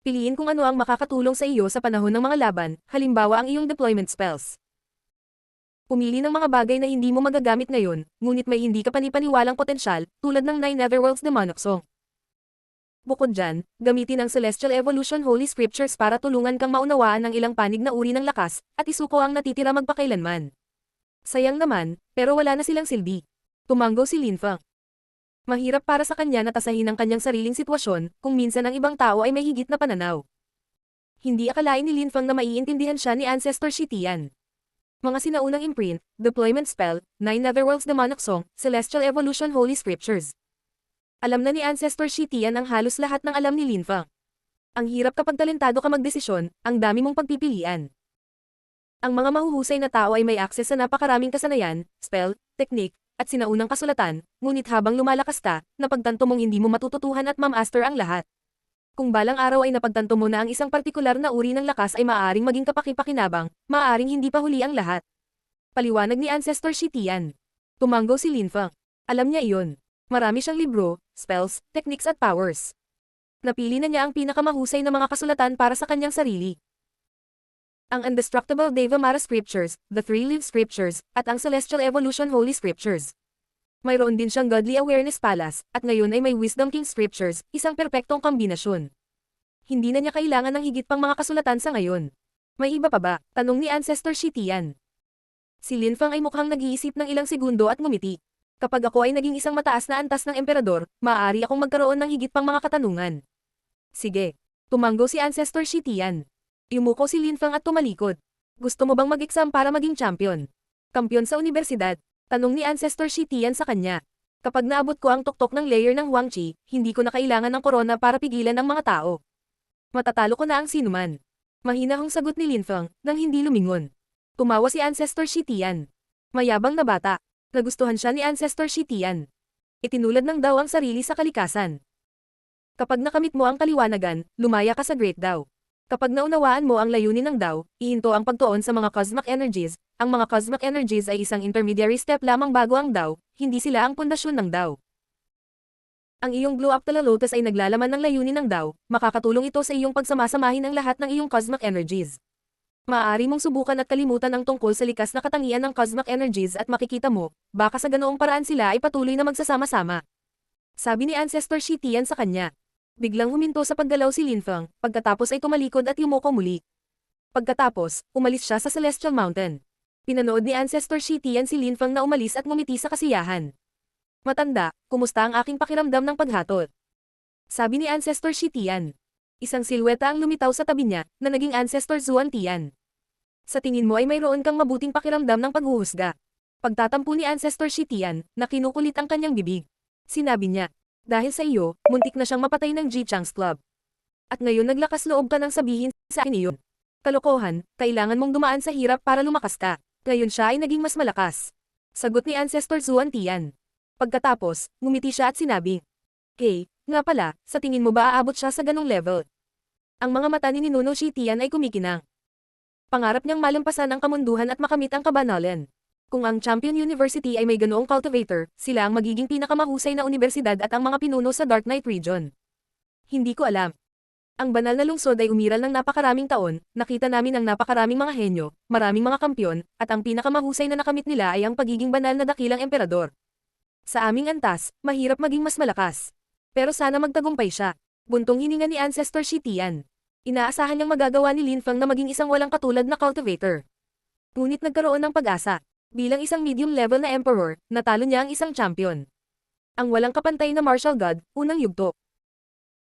Piliin kung ano ang makakatulong sa iyo sa panahon ng mga laban, halimbawa ang iyong deployment spells. Pumili ng mga bagay na hindi mo magagamit ngayon, ngunit may hindi ka panipaniwalang potensyal, tulad ng 9 Netherworld's Demonic Song. Bukod dyan, gamitin ang Celestial Evolution Holy Scriptures para tulungan kang maunawaan ng ilang panig na uri ng lakas, at isuko ang natitira magpakailanman. Sayang naman, pero wala na silang silbi. Tumanggo si Linfang. Mahirap para sa kanya na tasahin ang kanyang sariling sitwasyon, kung minsan ang ibang tao ay may higit na pananaw. Hindi akalain ni Linfang na maiintindihan siya ni Ancestor Shitian. Mga sinaunang imprint, deployment spell, 9 Netherworld's Demonic Song, Celestial Evolution Holy Scriptures. Alam na ni Ancestor Shitian ang halos lahat ng alam ni Linfang. Ang hirap kapag talentado ka magdesisyon, ang dami mong pagpipilian. Ang mga mahuhusay na tao ay may akses sa napakaraming kasanayan, spell, technique, at sinaunang kasulatan, ngunit habang lumalakas ka, napagtanto mong hindi mo matututuhan at ma-master ang lahat. Kung balang araw ay napagtanto mo na ang isang partikular na uri ng lakas ay maaaring maging kapaki-pakinabang, maaaring hindi pa huli ang lahat. Paliwanag ni Ancestor Shitian. Tumanggo si Linfang. Alam niya iyon. Marami siyang libro, spells, techniques at powers. Napili na niya ang pinakamahusay na mga kasulatan para sa kanyang sarili. Ang Indestructible Devamara Scriptures, the Three-Leaf Scriptures, at ang Celestial Evolution Holy Scriptures. Mayroon din siyang Godly Awareness Palace, at ngayon ay may Wisdom King Scriptures, isang perpektong kombinasyon. Hindi na niya kailangan ng higit pang mga kasulatan sa ngayon. May iba pa ba? Tanong ni Ancestor Shitian. Si Linfang ay mukhang nag-iisip ng ilang segundo at ngumiti. Kapag ako ay naging isang mataas na antas ng emperador, maaari akong magkaroon ng higit pang mga katanungan. Sige. Tumanggo si Ancestor Shitian. Yumuko si Linfang at tumalikod. Gusto mo bang mag-exam para maging champion? Kampiyon sa unibersidad? Tanong ni Ancestor Shitian sa kanya. Kapag naabot ko ang tuktok ng layer ng Huang Qi, hindi ko na kailangan ng korona para pigilan ang mga tao. Matatalo ko na ang sinuman. Mahinahong sagot ni Lin Feng, nang hindi lumingon. Tumawa si Ancestor Shi Tian. Mayabang na bata. Nagustuhan siya ni Ancestor Shi Tian. Itinulad ng Dao ang sarili sa kalikasan. Kapag nakamit mo ang kaliwanagan, lumaya ka sa Great Dao. Kapag naunawaan mo ang layunin ng Dao, ihinto ang pagtuon sa mga cosmic energies. Ang mga cosmic energies ay isang intermediary step lamang bago ang Dao, hindi sila ang pundasyon ng Dao. Ang iyong Blue Octala Lotus ay naglalaman ng layunin ng Dao, makakatulong ito sa iyong pagsamasamahin ang lahat ng iyong cosmic energies. Maaari mong subukan at kalimutan ang tungkol sa likas na katangian ng cosmic energies at makikita mo, baka sa ganoong paraan sila ay patuloy na magsasama-sama. Sabi ni Ancestor Shi Tian sa kanya. Biglang huminto sa paggalaw si Lin Feng, pagkatapos ay tumalikod at yumuko muli. Pagkatapos, umalis siya sa Celestial Mountain. Pinanood ni Ancestor Shi Tian si Lin Feng na umalis at ngumiti sa kasiyahan. Matanda, kumusta ang aking pakiramdam ng paghatot? Sabi ni Ancestor Shi Tian. Isang silweta ang lumitaw sa tabi niya, na naging Ancestor Zuan Tian. Sa tingin mo ay mayroon kang mabuting pakiramdam ng paghuhusga. Pagtatampo ni Ancestor Shi Tian, na kinukulit ang kanyang bibig. Sinabi niya, dahil sa iyo, muntik na siyang mapatay ng Ji Chang's Club. At ngayon naglakas loob ka nang sabihin sa akin iyon. Kalokohan, kailangan mong dumaan sa hirap para lumakas ka. Ngayon siya ay naging mas malakas. Sagot ni Ancestor Zuan Tian. Pagkatapos, ngumiti siya at sinabi, hey, nga pala, sa tingin mo ba aabot siya sa ganong level? Ang mga mata ni Ninuno Shi Tian ay kumikinang. Pangarap niyang malampasan ang kamunduhan at makamit ang kabanalan. Kung ang Champion University ay may ganoong cultivator, sila ang magiging pinakamahusay na universidad at ang mga pinuno sa Dark Knight region. Hindi ko alam. Ang banal na lungsod ay umiral ng napakaraming taon, nakita namin ang napakaraming mga henyo, maraming mga kampyon, at ang pinakamahusay na nakamit nila ay ang pagiging banal na dakilang emperador. Sa aming antas, mahirap maging mas malakas. Pero sana magtagumpay siya. Buntong hininga ni Ancestor Shi Tian. Inaasahan niyang magagawa ni Lin Feng na maging isang walang katulad na cultivator. Ngunit nagkaroon ng pag-asa. Bilang isang medium-level na emperor, natalo niya ang isang champion. Ang walang kapantay na martial god, unang yugto.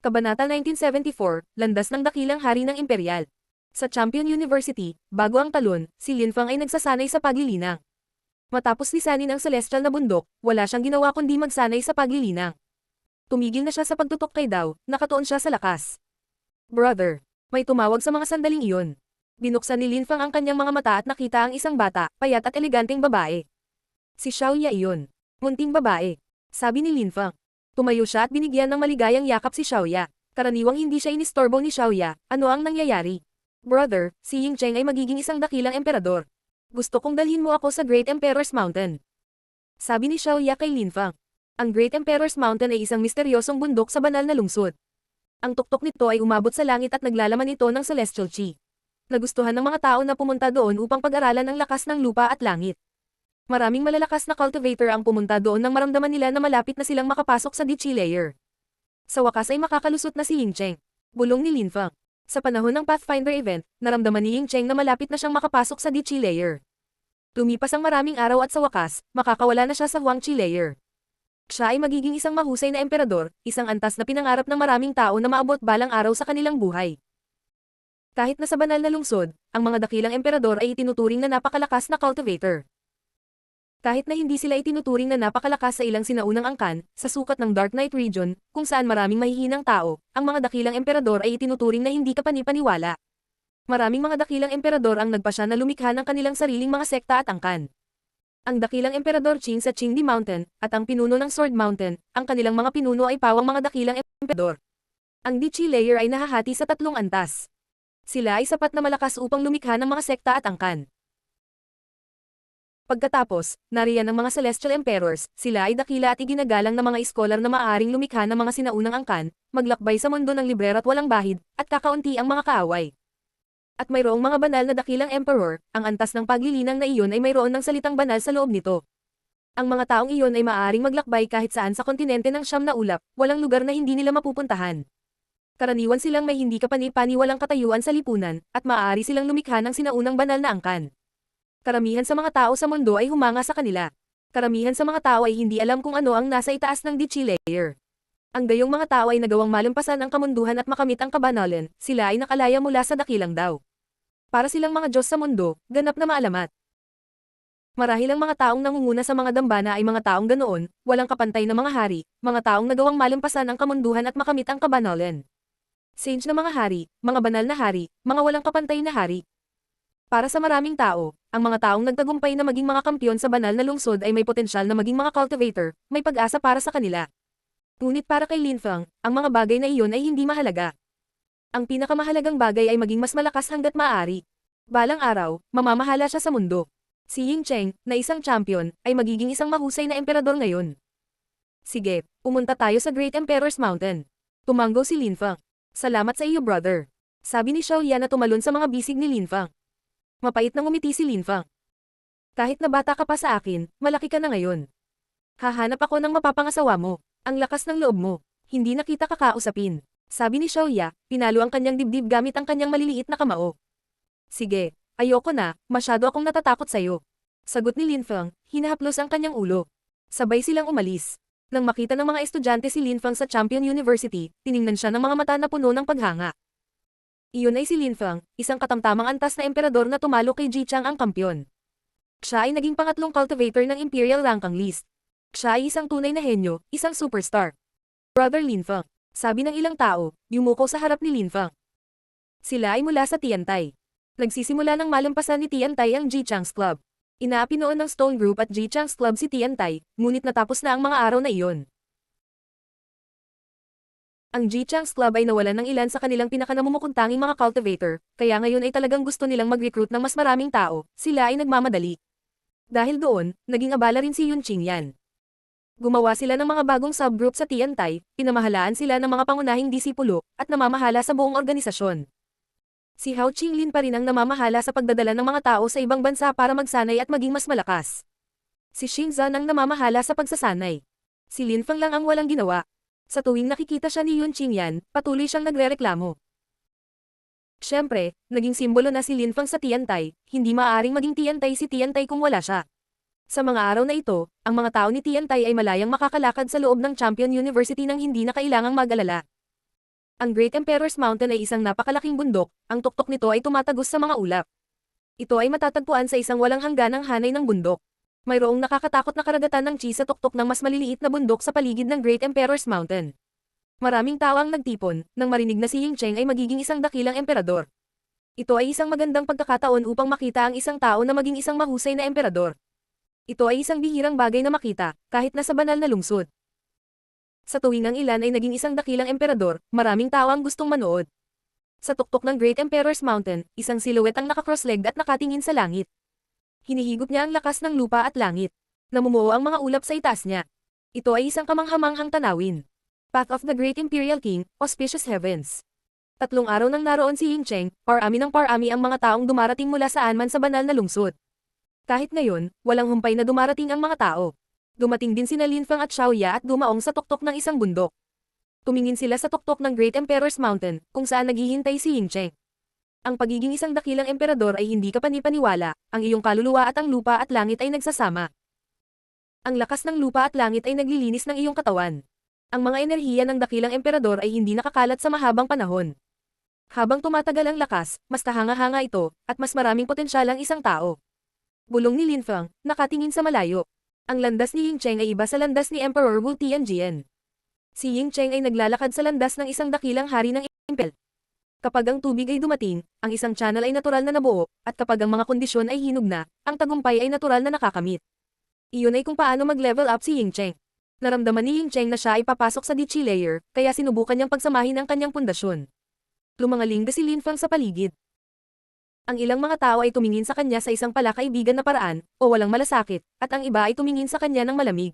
Kabanata 1974, Landas ng Dakilang Hari ng Imperial. Sa Champion University, bago ang talon, si Lin Feng ay nagsasanay sa paglilinang. Matapos lisanin ang celestial na bundok, wala siyang ginawa kundi magsanay sa paglilinang. Tumigil na siya sa pagtutok kay Dao, nakatuon siya sa lakas. Brother, may tumawag sa mga sandaling iyon. Binuksan ni Lin Feng ang kanyang mga mata at nakita ang isang bata, payat at eleganteng babae. Si Xiaoya iyon. Munting babae. Sabi ni Lin Feng. Tumayo siya at binigyan ng maligayang yakap si Xiaoya. Karaniwang hindi siya inistorbo ni Xiaoya. Ano ang nangyayari? Brother, si Ying Cheng ay magiging isang dakilang emperador. Gusto kong dalhin mo ako sa Great Emperor's Mountain. Sabi ni Xiaoya kay Lin Feng. Ang Great Emperor's Mountain ay isang misteryosong bundok sa banal na lungsod. Ang tuktok nito ay umabot sa langit at naglalaman ito ng celestial chi. Nagustuhan ng mga tao na pumunta doon upang pag-aralan ang lakas ng lupa at langit. Maraming malalakas na cultivator ang pumunta doon nang maramdaman nila na malapit na silang makapasok sa Di Chi layer. Sa wakas ay makakalusot na si Ying Cheng. Bulong ni Lin Feng. Sa panahon ng Pathfinder event, naramdaman ni Ying Cheng na malapit na siyang makapasok sa Di Chi layer. Lumipas ang maraming araw at sa wakas, makakawala na siya sa Huang Chi layer. Siya ay magiging isang mahusay na emperador, isang antas na pinangarap ng maraming tao na maabot balang araw sa kanilang buhay. Kahit na sa banal na lungsod, ang mga dakilang emperador ay itinuturing na napakalakas na cultivator. Kahit na hindi sila itinuturing na napakalakas sa ilang sinaunang angkan, sa sukat ng Dark Knight region, kung saan maraming mahihinang tao, ang mga dakilang emperador ay itinuturing na hindi kapani-paniwala. Maraming mga dakilang emperador ang nagpasya na lumikha ng kanilang sariling mga sekta at angkan. Ang dakilang emperador Qing sa Qingdi Mountain, at ang pinuno ng Sword Mountain, ang kanilang mga pinuno ay pawang mga dakilang emperador. Ang Di Chi layer ay nahahati sa 3 antas. Sila ay sapat na malakas upang lumikha ng mga sekta at angkan. Pagkatapos, nariyan ang mga Celestial Emperors, sila ay dakila at iginagalang na mga iskolar na maaaring lumikha ng mga sinaunang angkan, maglakbay sa mundo ng librero at walang bahid, at kakaunti ang mga kaaway. At mayroong mga banal na dakilang emperor, ang antas ng paglilinang na iyon ay mayroon ng salitang banal sa loob nito. Ang mga taong iyon ay maaaring maglakbay kahit saan sa kontinente ng Siyam na Ulap, walang lugar na hindi nila mapupuntahan. Karaniwan silang may hindi kapani-paniwalang katayuan sa lipunan, at maaari silang lumikha ng sinaunang banal na angkan. Karamihan sa mga tao sa mundo ay humanga sa kanila. Karamihan sa mga tao ay hindi alam kung ano ang nasa itaas ng Di Chi layer. Ang gayong mga tao ay nagawang malampasan ang kamunduhan at makamit ang kabanalan, sila ay nakalaya mula sa dakilang Dao. Para silang mga Diyos sa mundo, ganap na maalamat. Marahil ang mga taong nangunguna sa mga dambana ay mga taong ganoon, walang kapantay na mga hari, mga taong nagawang malampasan ang kamunduhan at makamit ang kabanalan. Sage na mga hari, mga banal na hari, mga walang kapantay na hari. Para sa maraming tao, ang mga taong nagtagumpay na maging mga kampyon sa banal na lungsod ay may potensyal na maging mga cultivator, may pag-asa para sa kanila. Ngunit para kay Lin Feng, ang mga bagay na iyon ay hindi mahalaga. Ang pinakamahalagang bagay ay maging mas malakas hanggat maaari. Balang araw, mamamahala siya sa mundo. Si Ying Cheng, na isang champion, ay magiging isang mahusay na emperador ngayon. Sige, pumunta tayo sa Great Emperor's Mountain. Tumanggo si Lin Feng. Salamat sa iyo brother. Sabi ni Xiao Yan na tumalon sa mga bisig ni Lin Feng. Mapait nang umiti si Lin Feng. Kahit na bata ka pa sa akin, malaki ka na ngayon. Hahanap ako ng mapapangasawa mo. Ang lakas ng loob mo. Hindi na kita kakausapin. Sabi ni Xiao Ya, pinalo ang kanyang dibdib gamit ang kanyang maliliit na kamao. Sige, ayoko na, masyado akong natatakot sa'yo. Sagot ni Lin Feng, hinahaplos ang kanyang ulo. Sabay silang umalis. Nang makita ng mga estudyante si Lin Feng sa Champion University, tiningnan siya ng mga mata na puno ng paghanga. Iyon ay si Lin Feng, isang katamtamang antas na emperador na tumalo kay Ji Chang ang kampyon. Siya ay naging pangatlong cultivator ng Imperial Ranking List. Siya ay isang tunay na henyo, isang superstar. Brother Lin Feng, sabi ng ilang tao, yumuko sa harap ni Lin Feng. Sila ay mula sa Tiantai. Nagsisimula ng malampasan ni Tiantai ang Ji Chang's Club. Inaapi noon ng Stone Group at Ji Chang's Club si Tiantai, ngunit natapos na ang mga araw na iyon. Ang Ji Chang's Club ay nawalan ng ilan sa kanilang pinakanamumukuntanging mga cultivator, kaya ngayon ay talagang gusto nilang mag-recruit ng mas maraming tao, sila ay nagmamadali. Dahil doon, naging abala rin si Yun Qingyan. Gumawa sila ng mga bagong subgroup sa Tiantai, pinamahalaan sila ng mga pangunahing disipulo, at namamahala sa buong organisasyon. Si Hao Qinglin pa rin ang namamahala sa pagdadala ng mga tao sa ibang bansa para magsanay at maging mas malakas. Si Xing Zan ang namamahala sa pagsasanay. Si Lin Feng lang ang walang ginawa. Sa tuwing nakikita siya ni Yun Qingyan, patuloy siyang nagrereklamo. Siyempre, naging simbolo na si Lin Feng sa Tiantai, hindi maaaring maging Tiantai si Tiantai kung wala siya. Sa mga araw na ito, ang mga tao ni Tiantai ay malayang makakalakad sa loob ng Champion University nang hindi na kailangang mag-alala. Ang Great Emperor's Mountain ay isang napakalaking bundok, ang tuktok nito ay tumatagos sa mga ulap. Ito ay matatagpuan sa isang walang hangganang hanay ng bundok. Mayroong nakakatakot na karagatan ng Qi sa tuktok ng mas maliliit na bundok sa paligid ng Great Emperor's Mountain. Maraming tao ang nagtipon, nang marinig na si Ying Cheng ay magiging isang dakilang emperador. Ito ay isang magandang pagkakataon upang makita ang isang tao na maging isang mahusay na emperador. Ito ay isang bihirang bagay na makita, kahit na sa banal na lungsod. Sa tuwing ang ilan ay naging isang dakilang emperador, maraming tao ang gustong manood. Sa tuktok ng Great Emperor's Mountain, isang silhouette ang naka-cross-legged at nakatingin sa langit. Hinihigop niya ang lakas ng lupa at langit. Namumuo ang mga ulap sa itaas niya. Ito ay isang kamanghamanghang tanawin. Path of the Great Imperial King, Auspicious Heavens. 3 araw nang naroon si Ying Cheng, parami ng parami ang mga taong dumarating mula saan man sa banal na lungsod. Kahit ngayon, walang humpay na dumarating ang mga tao. Dumating din sina Lin Feng at Xiao Ya at dumaong sa tuktok ng isang bundok. Tumingin sila sa tuktok ng Great Emperor's Mountain, kung saan naghihintay si Ying Cheng. Ang pagiging isang dakilang emperador ay hindi ka panipaniwala, ang iyong kaluluwa at ang lupa at langit ay nagsasama. Ang lakas ng lupa at langit ay naglilinis ng iyong katawan. Ang mga enerhiya ng dakilang emperador ay hindi nakakalat sa mahabang panahon. Habang tumatagal ang lakas, mas tahanga-hanga ito, at mas maraming potensyal ang isang tao. Bulong ni Lin Feng, nakatingin sa malayo. Ang landas ni Ying Cheng ay iba sa landas ni Emperor Wu Tianjian. Si Ying Cheng ay naglalakad sa landas ng isang dakilang hari ng impel. Kapag ang tubig ay dumating, ang isang channel ay natural na nabuo, at kapag ang mga kondisyon ay hinog na, ang tagumpay ay natural na nakakamit. Iyon ay kung paano mag-level up si Ying Cheng. Naramdaman ni Ying Cheng na siya ay papasok sa Dichi layer, kaya sinubukan niyang pagsamahin ang kanyang pundasyon. Lumangaling si Lin Feng sa paligid. Ang ilang mga tao ay tumingin sa kanya sa isang palakaibigan na paraan, o walang malasakit, at ang iba ay tumingin sa kanya ng malamig.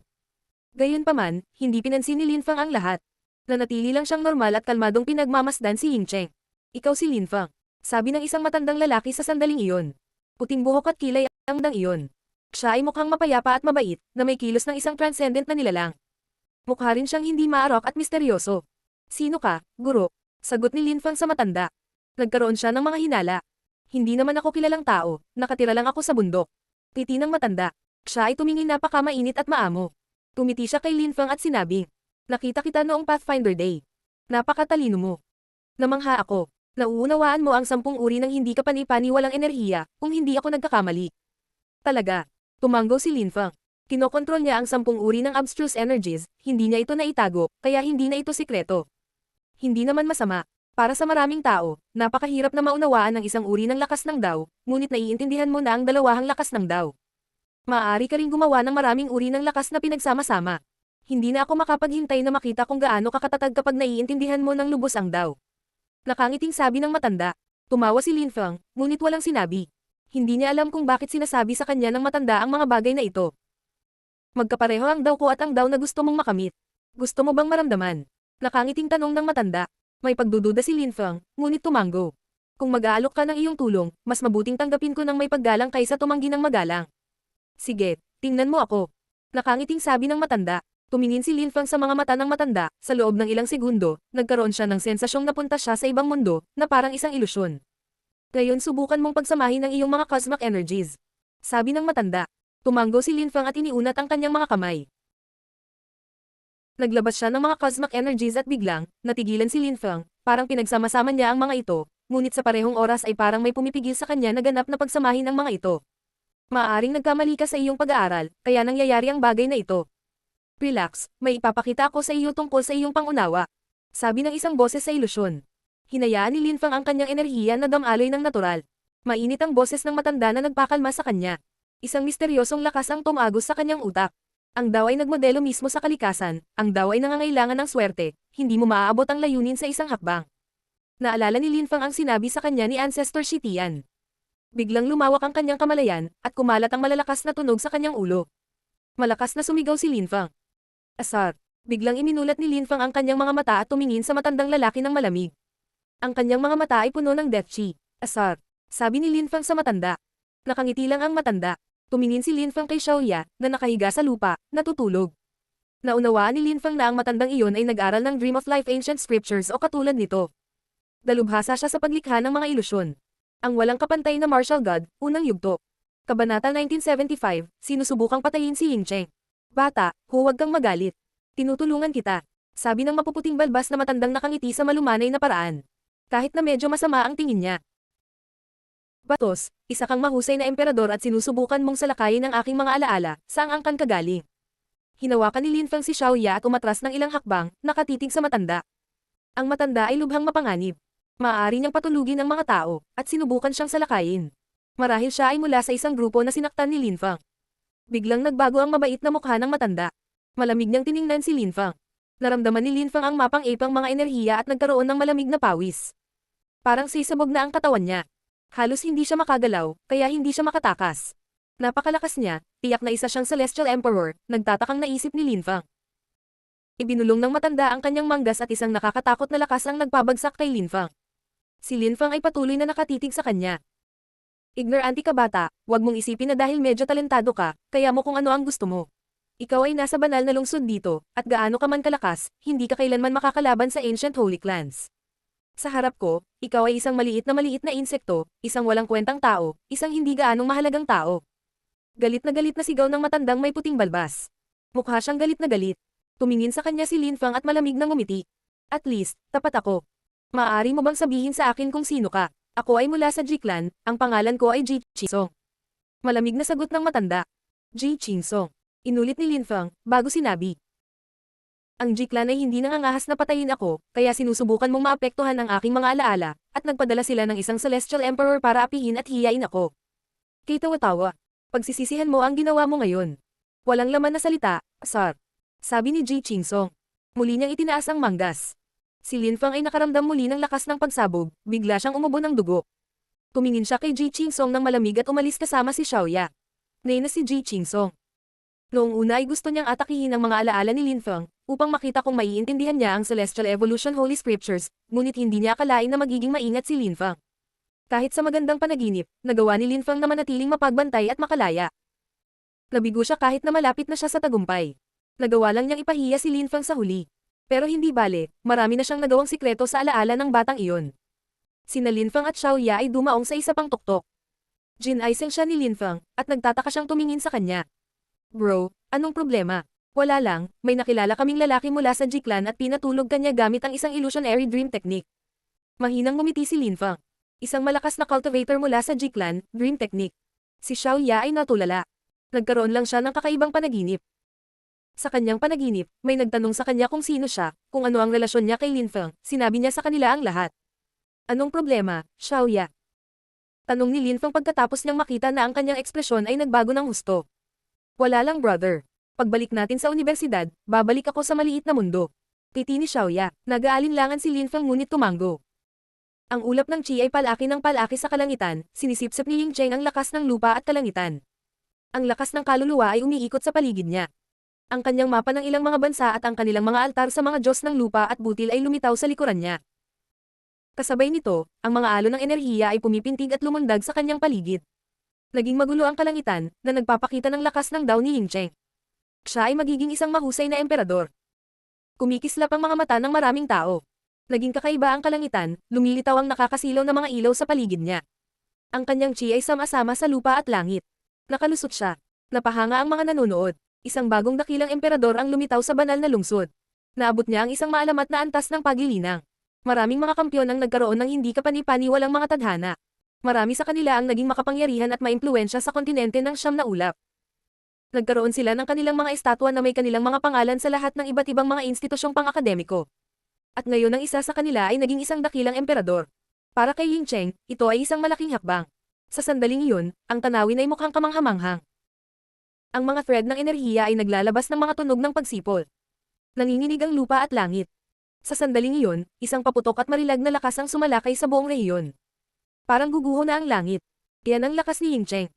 Gayunpaman, hindi pinansin ni Lin Feng ang lahat. Nanatili lang siyang normal at kalmadong pinagmamasdan si Ying Cheng. Ikaw si Lin Feng, sabi ng isang matandang lalaki sa sandaling iyon. Puting buhok at kilay ang dang iyon. Siya ay mukhang mapayapa at mabait, na may kilos ng isang transcendent na nilalang. Mukha rin siyang hindi maarok at misteryoso. Sino ka, guro? Sagot ni Lin Feng sa matanda. Nagkaroon siya ng mga hinala. Hindi naman ako kilalang tao, nakatira lang ako sa bundok. Titi ng matanda. Siya ay tumingin napakamainit at maamo. Tumiti siya kay Lin Feng at sinabing, nakita kita noong Pathfinder Day. Napakatalino mo. Namangha ako. Nauunawaan mo ang 10 uri ng hindi ka panipaniwalang enerhiya, kung hindi ako nagkakamali. Talaga. Tumanggo si Lin Feng. Kinokontrol niya ang 10 uri ng abstruse energies, hindi niya ito naitago, kaya hindi na ito sikreto. Hindi naman masama. Para sa maraming tao, napakahirap na maunawaan ang isang uri ng lakas ng Dao, ngunit naiintindihan mo na ang dalawahang lakas ng Dao. Maaari ka ring gumawa ng maraming uri ng lakas na pinagsama-sama. Hindi na ako makapaghintay na makita kung gaano kakatatag kapag naiintindihan mo ng lubos ang Dao. Nakangiting sabi ng matanda. Tumawa si Lin Feng, ngunit walang sinabi. Hindi niya alam kung bakit sinasabi sa kanya ng matanda ang mga bagay na ito. Magkapareho ang Dao ko at ang Dao na gusto mong makamit. Gusto mo bang maramdaman? Nakangiting tanong ng matanda. May pagdududa si Lin Feng, ngunit tumanggo. Kung mag-aalok ka ng iyong tulong, mas mabuting tanggapin ko ng may paggalang kaysa tumanggi ng magalang. Sige, tingnan mo ako. Nakangiting sabi ng matanda. Tumingin si Lin Feng sa mga mata ng matanda, sa loob ng ilang segundo, nagkaroon siya ng sensasyong napunta siya sa ibang mundo, na parang isang ilusyon. Ngayon subukan mong pagsamahin ang iyong mga cosmic energies. Sabi ng matanda. Tumanggo si Lin Feng at iniunat ang kanyang mga kamay. Naglabas siya ng mga cosmic energies at biglang, natigilan si Lin Feng, parang pinagsama-sama niya ang mga ito, ngunit sa parehong oras ay parang may pumipigil sa kanya na ganap na pagsamahin ang mga ito. Maaaring nagkamali ka sa iyong pag-aaral, kaya nangyayari ang bagay na ito. Relax, may ipapakita ako sa iyo tungkol sa iyong pangunawa. Sabi ng isang boses sa ilusyon. Hinayaan ni Lin Feng ang kanyang enerhiya na damaloy ng natural. Mainit ang boses ng matanda na nagpakalma sa kanya. Isang misteryosong lakas ang tumagos sa kanyang utak. Ang Dao ay nagmodelo mismo sa kalikasan, ang Dao ay nangangailangan ng swerte, hindi mo maaabot ang layunin sa isang hakbang. Naalala ni Lin Feng ang sinabi sa kanya ni Ancestor Shi Tian. Biglang lumawak ang kanyang kamalayan, at kumalat ang malalakas na tunog sa kanyang ulo. Malakas na sumigaw si Lin Feng. Asar. Biglang iminulat ni Lin Feng ang kanyang mga mata at tumingin sa matandang lalaki ng malamig. Ang kanyang mga mata ay puno ng death chi. Asar. Sabi ni Lin Feng sa matanda. Nakangiti lang ang matanda. Tumingin si Lin Feng kay Xiaoya, na nakahiga sa lupa, natutulog. Naunawaan ni Lin Feng na ang matandang iyon ay nag-aral ng Dream of Life Ancient Scriptures o katulad nito. Dalubhasa siya sa paglikha ng mga ilusyon. Ang walang kapantay na martial god, unang yugto. Kabanata 1975, sinusubukang patayin si Ying Cheng. Bata, huwag kang magalit. Tinutulungan kita. Sabi ng mapuputing balbas na matandang nakangiti sa malumanay na paraan. Kahit na medyo masama ang tingin niya. Batos, isa kang mahusay na emperador at sinusubukan mong salakayin ang aking mga alaala, saang angkan ka galing. Hinawakan ni Lin Feng si Xiaoya at umatras ng ilang hakbang, nakatitig sa matanda. Ang matanda ay lubhang mapanganib. Maaari niyang patulugin ang mga tao, at sinubukan siyang salakayin. Marahil siya ay mula sa isang grupo na sinaktan ni Lin Feng. Biglang nagbago ang mabait na mukha ng matanda. Malamig niyang tiningnan si Lin Feng. Naramdaman ni Lin Feng ang mapang-ipang mga enerhiya at nagkaroon ng malamig na pawis. Parang sisabog na ang katawan niya. Halos hindi siya makagalaw, kaya hindi siya makatakas. Napakalakas niya, tiyak na isa siyang Celestial Emperor, nagtatakang naisip ni Lin Feng. Ibinulong ng matanda ang kanyang manggas at isang nakakatakot na lakas ang nagpabagsak kay Lin Feng. Si Lin Feng ay patuloy na nakatitig sa kanya. Ignorante ka bata, wag mong isipin na dahil medyo talentado ka, kaya mo kung ano ang gusto mo. Ikaw ay nasa banal na lungsod dito, at gaano ka man kalakas, hindi ka kailanman makakalaban sa Ancient Holy Clans. Sa harap ko, ikaw ay isang maliit na insekto, isang walang kwentang tao, isang hindi gaanong mahalagang tao. Galit na sigaw ng matandang may puting balbas. Mukha siyang galit na galit. Tumingin sa kanya si Lin Feng at malamig na ngumiti. At least, tapat ako. Maaari mo bang sabihin sa akin kung sino ka? Ako ay mula sa Ji Clan, ang pangalan ko ay Ji Qingsong. Malamig na sagot ng matanda. Ji Qingsong. Inulit ni Lin Feng, bago sinabi. Ang Ji Clan ay hindi nangangahas na patayin ako, kaya sinusubukan mong maapektuhan ang aking mga alaala, at nagpadala sila ng isang Celestial Emperor para apihin at hiyain ako. Kay tawa-tawa. Pagsisisihan mo ang ginawa mo ngayon. Walang laman na salita, asar. Sabi ni Ji Qingsong. Muli niyang itinaas ang manggas. Si Lin Feng ay nakaramdam muli ng lakas ng pagsabog, bigla siyang umubo ng dugo. Tumingin siya kay Ji Qingsong ng malamig at umalis kasama si Xiaoya. Nay na si Ji Qingsong. Noong una ay gusto niyang atakihin ang mga alaala ni Lin Feng, upang makita kung maiintindihan niya ang Celestial Evolution Holy Scriptures, ngunit hindi niya akalain na magiging maingat si Lin Feng. Kahit sa magandang panaginip, nagawa ni Lin Feng na manatiling mapagbantay at makalaya. Nabigo siya kahit na malapit na siya sa tagumpay. Nagawa lang niyang ipahiya si Lin Feng sa huli. Pero hindi bale, marami na siyang nagawang sikreto sa alaala ng batang iyon. Sina Lin Feng at Xiaoya ay dumaong sa isa pang tuktok. Jin-aiseng siya ni Lin Feng, at nagtataka siyang tumingin sa kanya. Bro, anong problema? Wala lang, may nakilala kaming lalaki mula sa Ji Clan at pinatulog kanya gamit ang isang illusionary dream technique. Mahinang ngumiti si Lin Feng. Isang malakas na cultivator mula sa Ji Clan, dream technique. Si Xiaoya ay natulala. Nagkaroon lang siya ng kakaibang panaginip. Sa kanyang panaginip, may nagtanong sa kanya kung sino siya, kung ano ang relasyon niya kay Lin Feng, sinabi niya sa kanila ang lahat. Anong problema, Xiaoya? Tanong ni Lin Feng pagkatapos niyang makita na ang kanyang ekspresyon ay nagbago ng husto. Wala lang brother. Pagbalik natin sa universidad, babalik ako sa maliit na mundo. Titi ni Xiaoya, nag-aalinlangan si Lin Feng ngunit tumango. Ang ulap ng Qi ay palaki ng palaki sa kalangitan, sinisipsip ni Ying Cheng ang lakas ng lupa at kalangitan. Ang lakas ng kaluluwa ay umiikot sa paligid niya. Ang kanyang mapa ng ilang mga bansa at ang kanilang mga altar sa mga Diyos ng lupa at butil ay lumitaw sa likuran niya. Kasabay nito, ang mga alon ng enerhiya ay pumipintig at lumundag sa kanyang paligid. Naging magulo ang kalangitan, na nagpapakita ng lakas ng Dao ni Ying Cheng. Siya ay magiging isang mahusay na emperador. Kumikislap ang mga mata ng maraming tao. Naging kakaiba ang kalangitan, lumilitaw ang nakakasilaw na mga ilaw sa paligid niya. Ang kanyang Qi ay sama-sama sa lupa at langit. Nakalusot siya. Napahanga ang mga nanonood. Isang bagong dakilang emperador ang lumitaw sa banal na lungsod. Naabot niya ang isang maalamat na antas ng pagilinang. Maraming mga kampyon ang nagkaroon ng hindi kapani-paniwalang mga tadhana. Marami sa kanila ang naging makapangyarihan at maimpluwensya sa kontinente ng Siyam na Ulap. Nagkaroon sila ng kanilang mga estatwa na may kanilang mga pangalan sa lahat ng iba't ibang mga institusyong pang-akademiko. At ngayon ang isa sa kanila ay naging isang dakilang emperador. Para kay Ying Cheng, ito ay isang malaking hakbang. Sa sandaling iyon, ang tanawin ay mukhang kamanghamanghang. Ang mga thread ng enerhiya ay naglalabas ng mga tunog ng pagsipol. Nanginginig ang lupa at langit. Sa sandaling iyon, isang paputok at marilag na lakas ang sumalakay sa buong rehiyon. Parang guguho na ang langit. Iyan ang lakas ni Ying Cheng.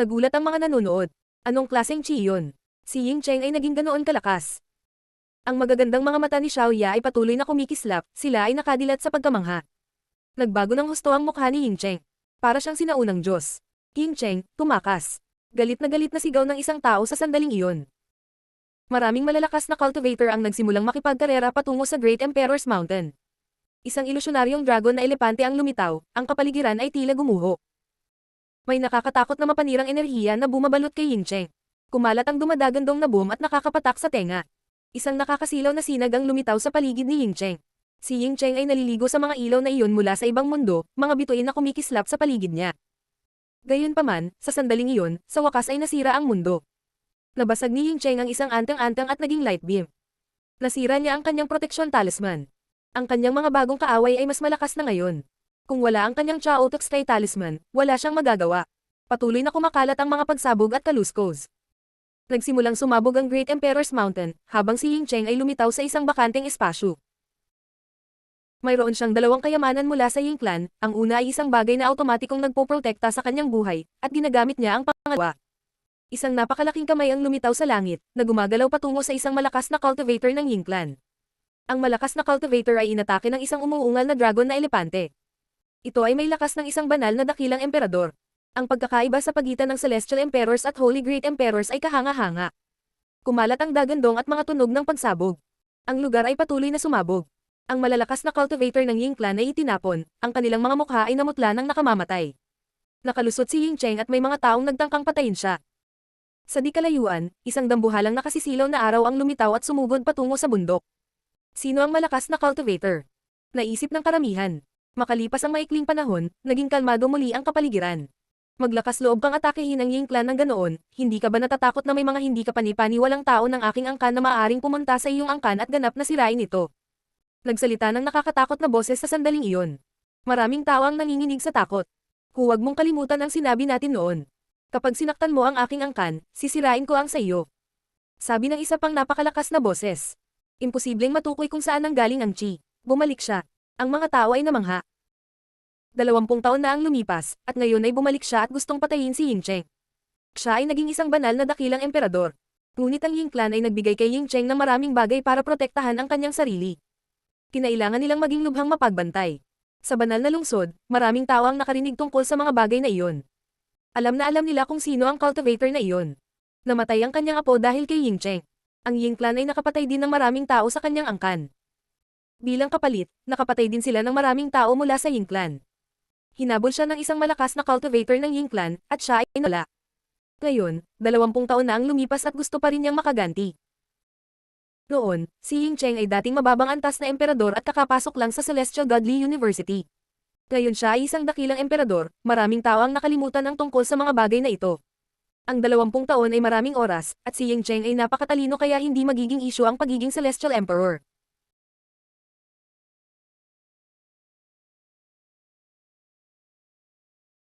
Nagulat ang mga nanonood. Anong klaseng Qi yun? Si Ying Cheng ay naging ganoon kalakas. Ang magagandang mga mata ni Xiaoya ay patuloy na kumikislap, sila ay nakadilat sa pagkamangha. Nagbago ng husto ang mukha ni Ying Cheng. Para siyang sinaunang Diyos. Ying Cheng, tumakas. Galit na sigaw ng isang tao sa sandaling iyon. Maraming malalakas na cultivator ang nagsimulang makipagkarera patungo sa Great Emperor's Mountain. Isang ilusyonaryong dragon na elepante ang lumitaw, ang kapaligiran ay tila gumuho. May nakakatakot na mapanirang enerhiya na bumabalot kay Ying Cheng. Kumalat ang dumadagandong na boom at nakakapatak sa tenga. Isang nakakasilaw na sinag ang lumitaw sa paligid ni Ying Cheng. Si Ying Cheng ay naliligo sa mga ilaw na iyon mula sa ibang mundo, mga bituin na kumikislap sa paligid niya. Gayunpaman, sa sandaling iyon, sa wakas ay nasira ang mundo. Nabasag ni Ying Cheng ang isang anteng-anteng at naging light beam. Nasira niya ang kanyang proteksyon talisman. Ang kanyang mga bagong kaaway ay mas malakas na ngayon. Kung wala ang kanyang Chao Tux Sky Talisman, wala siyang magagawa. Patuloy na kumakalat ang mga pagsabog at kaluskos. Nagsimulang sumabog ang Great Emperor's Mountain, habang si Ying Cheng ay lumitaw sa isang bakanteng espasyo. Mayroon siyang dalawang kayamanan mula sa Ying Clan, ang una ay isang bagay na automatikong nagpoprotekta sa kanyang buhay, at ginagamit niya ang pangalawa. Isang napakalaking kamay ang lumitaw sa langit, na gumagalaw patungo sa isang malakas na cultivator ng Ying Clan. Ang malakas na cultivator ay inatake ng isang umuungal na dragon na elepante. Ito ay may lakas ng isang banal na dakilang emperador. Ang pagkakaiba sa pagitan ng Celestial Emperors at Holy Great Emperors ay kahanga-hanga. Kumalat ang dagandong at mga tunog ng pagsabog. Ang lugar ay patuloy na sumabog. Ang malalakas na cultivator ng Ying Clan ay itinapon, ang kanilang mga mukha ay namutla ng nakamamatay. Nakalusot si Ying Cheng at may mga taong nagtangkang patayin siya. Sa di kalayuan, isang dambuhalang nakasisilaw na araw ang lumitaw at sumugod patungo sa bundok. Sino ang malakas na cultivator? Naisip ng karamihan. Makalipas ang maikling panahon, naging kalmado muli ang kapaligiran. Maglakas loob kang atakehin ang Ying Clan ng ganoon, hindi ka ba natatakot na may mga hindi kapani-paniwalang tao ng aking angkan na maaaring pumunta sa iyong angkan at ganap na sirain ito? Nagsalita ng nakakatakot na boses sa sandaling iyon. Maraming tao ang nanginginig sa takot. Huwag mong kalimutan ang sinabi natin noon. Kapag sinaktan mo ang aking angkan, sisirain ko ang sa iyo. Sabi ng isa pang napakalakas na boses. Imposibleng matukoy kung saan nanggaling ang Qi. Bumalik siya. Ang mga tao ay namangha. 20 taon na ang lumipas, at ngayon ay bumalik siya at gustong patayin si Ying Cheng. Siya ay naging isang banal na dakilang emperador. Ngunit ang Ying Clan ay nagbigay kay Ying Cheng ng maraming bagay para protektahan ang kanyang sarili. Kinailangan nilang maging lubhang mapagbantay. Sa banal na lungsod, maraming tao ang nakarinig tungkol sa mga bagay na iyon. Alam na alam nila kung sino ang cultivator na iyon. Namatay ang kanyang apo dahil kay Ying Cheng. Ang Ying Clan ay nakapatay din ng maraming tao sa kanyang angkan. Bilang kapalit, nakapatay din sila ng maraming tao mula sa Ying Clan. Hinabol siya ng isang malakas na cultivator ng Ying Clan, at siya ay nawala. Ngayon, 20 taon na ang lumipas at gusto pa rin niyang makaganti. Noon, si Ying Cheng ay dating mababang antas na emperador at kakapasok lang sa Celestial Godly University. Ngayon siya ay isang dakilang emperador, maraming tao ang nakalimutan ang tungkol sa mga bagay na ito. Ang 20 taon ay maraming oras, at si Ying Cheng ay napakatalino kaya hindi magiging issue ang pagiging Celestial Emperor.